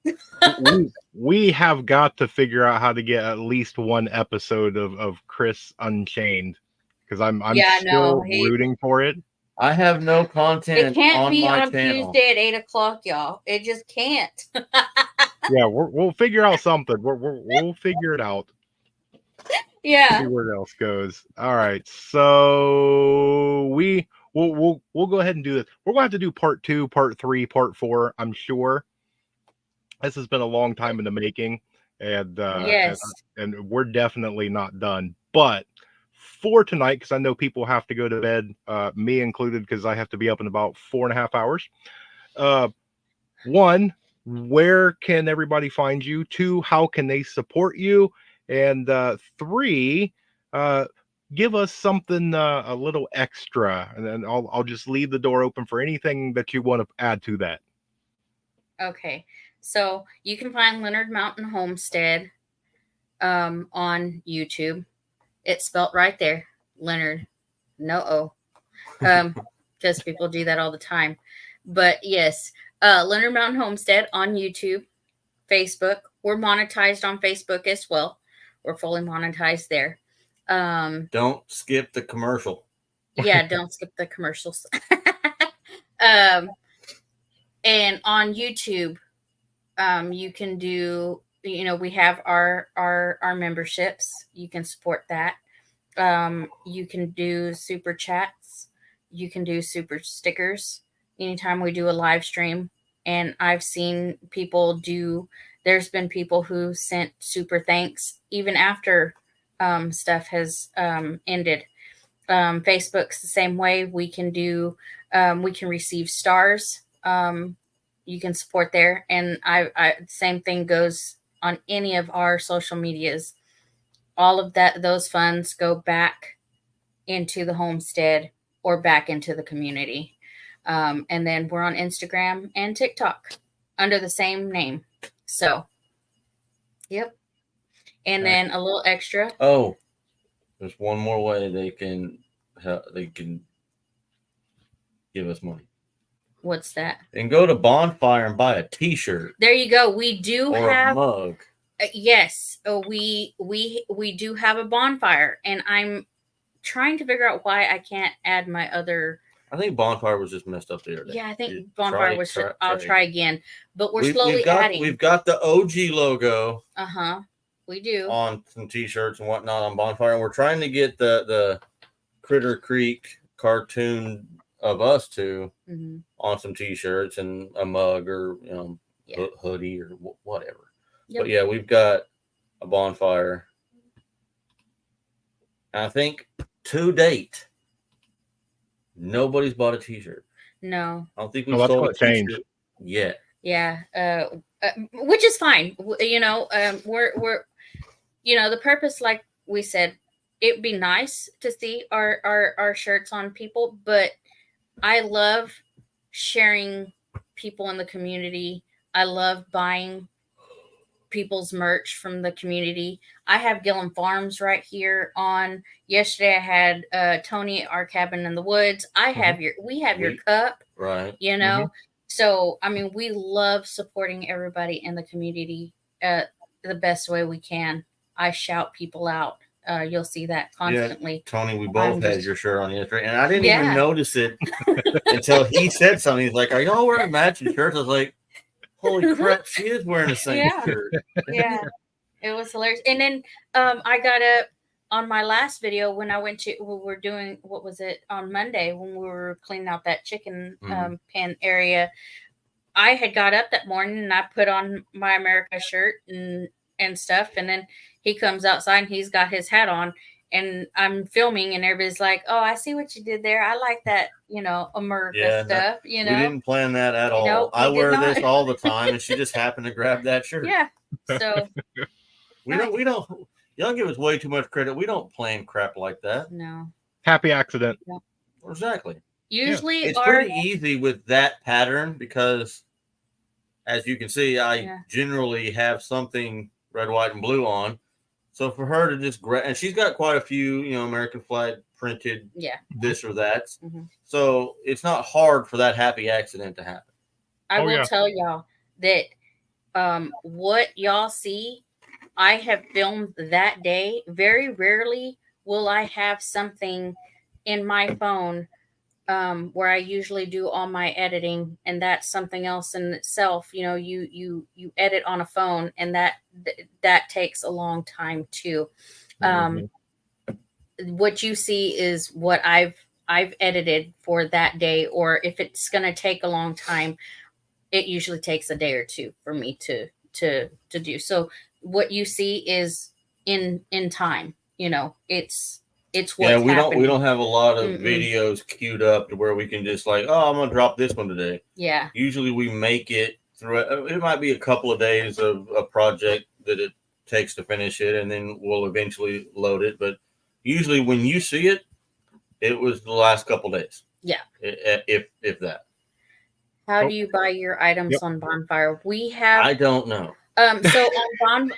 we have got to figure out how to get at least one episode of Chris Unchained, because I'm still rooting for it. I have no content. It can't on be my on channel. Tuesday at 8:00, y'all. It just can't. Yeah, we'll figure out something. We'll figure it out. Yeah. See where else goes. All right, so we'll go ahead and do this. We're gonna have to do part 2, part 3, part 4. I'm sure. This has been a long time in the making, and Yes. and we're definitely not done. But for tonight, because I know people have to go to bed, me included, because I have to be up in about 4.5 hours. 1, where can everybody find you? 2, how can they support you? And 3, give us something a little extra, and then I'll just leave the door open for anything that you want to add to that. Okay. So you can find Leonard Mountain Homestead on YouTube. It's spelt right there, Leonard, no O, because people do that all the time. But yes, Leonard Mountain Homestead on YouTube, Facebook. We're monetized on Facebook as well. We're fully monetized there. Don't skip the commercial. Yeah, don't skip the commercials. And on YouTube, you can do, we have our memberships. You can support that. You can do super chats. You can do super stickers anytime we do a live stream. And I've seen people there's been people who sent super thanks even after stuff has ended. Facebook's the same way. We can receive stars. You can support there, and I same thing goes on any of our social medias. All of those funds go back into the homestead or back into the community. And then we're on Instagram and TikTok under the same name. So, yep. And then a little extra. Oh, there's one more way they can give us money. What's that? And go to Bonfire and buy a T-shirt. There you go. We do have a mug. Yes, we do have a bonfire, and I'm trying to figure out why I can't add my other. I think Bonfire was just messed up the other day. Yeah, I think Bonfire was. I'll try again, but we're slowly adding. We've got the OG logo. We do on some T-shirts and whatnot on Bonfire, and we're trying to get the Critter Creek cartoon of us two on some T-shirts and a mug or hoodie or whatever. Yep. But yeah, we've got a Bonfire. And I think to date, nobody's bought a T-shirt. No, I don't think we've sold a T-shirt yet. Yeah, which is fine. We're the purpose, like we said, it'd be nice to see our shirts on people, but I love sharing people in the community. I love buying people's merch from the community. I have Gillum Farms right here on. Yesterday I had Tony at Our Cabin in the Woods. We have your cup, right? So I mean, we love supporting everybody in the community the best way we can. I shout people out. You'll see that constantly. Yeah, Tony, we both had your shirt on yesterday, and I didn't even notice it until he said something. He's like, "Are y'all wearing matching shirts?" I was like, "Holy crap, she is wearing the same shirt." Yeah, it was hilarious. And then I got up on my last video when we were doing, what was it, on Monday when we were cleaning out that chicken pen area. I had got up that morning and I put on my America shirt and stuff, and then he comes outside and he's got his hat on, and I'm filming, and everybody's like, "Oh, I see what you did there. I like that, America stuff." We didn't plan that at all. Nope, I wear this all the time, and she just happened to grab that shirt. Yeah. So we don't. Y'all give us way too much credit. We don't plan crap like that. No. Happy accident. Yeah. Exactly. Usually, it's pretty easy with that pattern because, as you can see, I generally have something red, white, and blue on. So for her to just grab, and she's got quite a few, American flag printed, this or that. Mm-hmm. So it's not hard for that happy accident to happen. I will tell y'all that what y'all see, I have filmed that day. Very rarely will I have something in my phone where I usually do all my editing, and that's something else in itself. You edit on a phone, and that takes a long time too. What you see is what I've edited for that day, or if it's going to take a long time, it usually takes a day or two for me to do. So what you see is in time. It's what's we don't have a lot of videos queued up to where we can just like, I'm gonna drop this one today. Yeah. Usually we make it through. It might be a couple of days of a project that it takes to finish it, and then we'll eventually load it. But usually when you see it, it was the last couple of days. Yeah. If that. How do you buy your items on Bonfire? I don't know. So on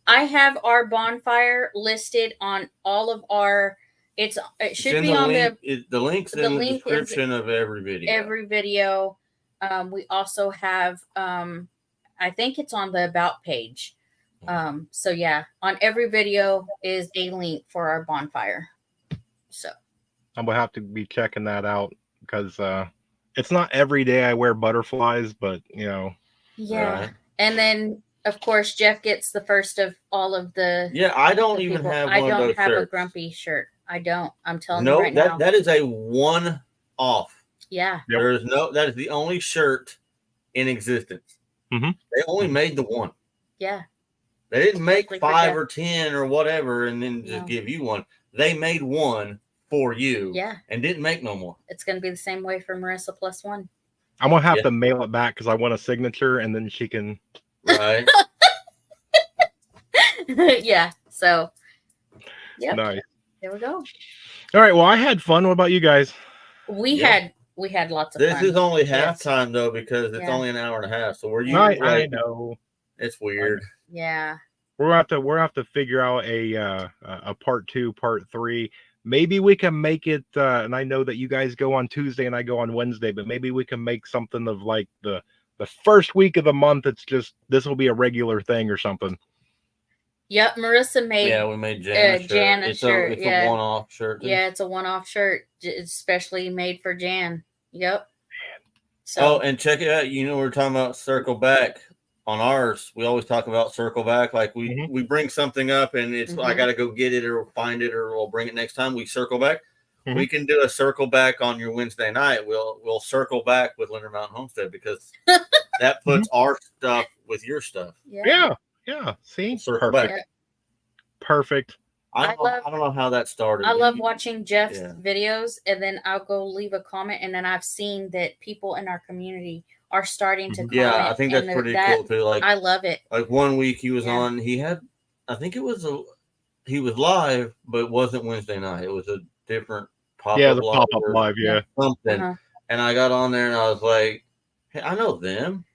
I have our Bonfire listed on all of our. It should be on the links in the description of every video. We also have. I think it's on the about page. So yeah, on every video is a link for our Bonfire. So I'm gonna have to be checking that out because it's not every day I wear butterflies, but Yeah. Right. And then of course Jeff gets the first of all of the. Yeah, I don't even have one of those shirts. I don't have a grumpy shirt. I don't. I'm telling you right now. That is a one-off. Yeah. Yep. That is the only shirt in existence. Mm-hmm. They only made the one. Yeah. They didn't make 5 or 10 or whatever and then just give you one. They made one for you. Yeah. And didn't make no more. It's going to be the same way for Marissa plus one. I'm going to have to mail it back because I want a signature and then she can. Right. Yeah. So. Yep. Nice. There we go. All right. Well, I had fun. What about you guys? We had lots of fun. This is only halftime though because it's only an hour and a half. So we're usually I know. It's weird. Yeah. We'll have to figure out a part 2, part 3. Maybe we can make it. And I know that you guys go on Tuesday and I go on Wednesday, but maybe we can make something of like the first week of the month. It's just this will be a regular thing or something. Yep, Marissa made. Yeah, we made Jan a shirt. It's a one-off shirt. Yeah, it's a one-off shirt, especially made for Jan. Yep. So. And check it out. We're talking about circle back on ours. We always talk about circle back. Like we bring something up and it's I got to go get it or find it or we'll bring it next time. We circle back. Mm-hmm. We can do a circle back on your Wednesday night. We'll circle back with Leonard Mountain Homestead because that puts our stuff with your stuff. Yeah. Yeah. See? Circle back. Perfect. I don't know how that started. I love watching Jeff's videos, and then I'll go leave a comment, and then I've seen that people in our community are starting to comment. Yeah, I think that's pretty cool too. Like I love it. Like one week he was on. He had, I think it was he was live, but it wasn't Wednesday night. It was a different pop-up. Yeah, the pop-up live. Yeah, something. Uh-huh. And I got on there and I was like, "Hey, I know them."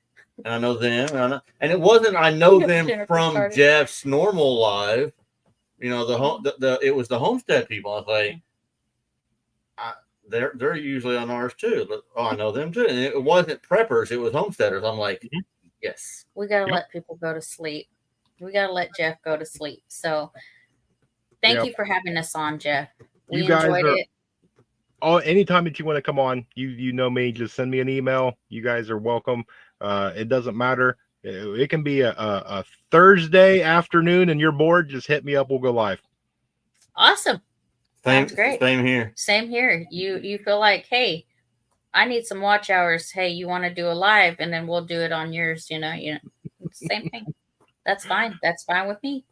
And I know them, and it wasn't. I know them from Jeff's normal live. It was the Homestead people. I was like, they're usually on ours too. But, I know them too. And it wasn't preppers; it was homesteaders. I'm like, yes. We gotta let people go to sleep. We gotta let Jeff go to sleep. So, thank you for having us on, Jeff. We enjoyed it. Anytime that you want to come on, you know me. Just send me an email. You guys are welcome. It doesn't matter. It can be a Thursday afternoon and you're bored. Just hit me up. We'll go live. Awesome. That's great. Same here. Same here. You feel like, hey, I need some watch hours. Hey, you want to do a live, and then we'll do it on yours. Same thing. That's fine. That's fine with me.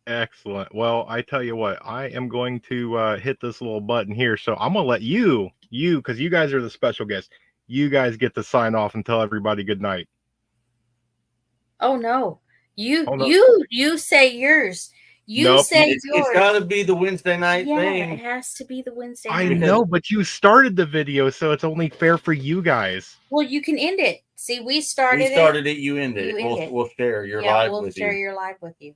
Excellent. Well, I tell you what, I am going to hit this little button here. So I'm gonna let you, because you guys are the special guests. You guys get to sign off and tell everybody good night. Oh no. You say yours. Say yours. It's got to be the Wednesday night thing. It has to be the Wednesday night. I know, but you started the video, so it's only fair for you guys. Well, you can end it. See, we started it. You end it. We'll share your live with you. We'll share your live with you.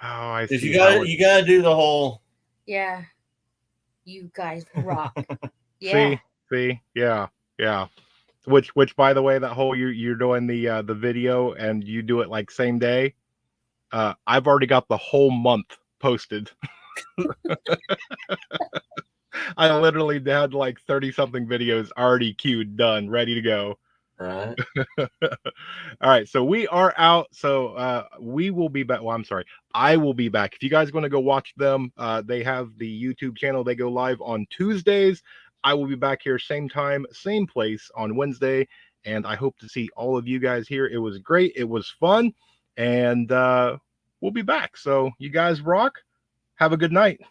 Oh, I Because see. you gotta do the whole. Yeah. You guys rock. Yeah. See, yeah. Which, by the way, that whole you're doing the video and you do it like same day. I've already got the whole month posted. I literally had like 30 something videos already queued, done, ready to go. Right. All right, so we are out. So we will be back. Well, I'm sorry, I will be back. If you guys want to go watch them, they have the YouTube channel. They go live on Tuesdays. I will be back here same time, same place on Wednesday, and I hope to see all of you guys here. It was great. It was fun, and we'll be back. So you guys rock. Have a good night.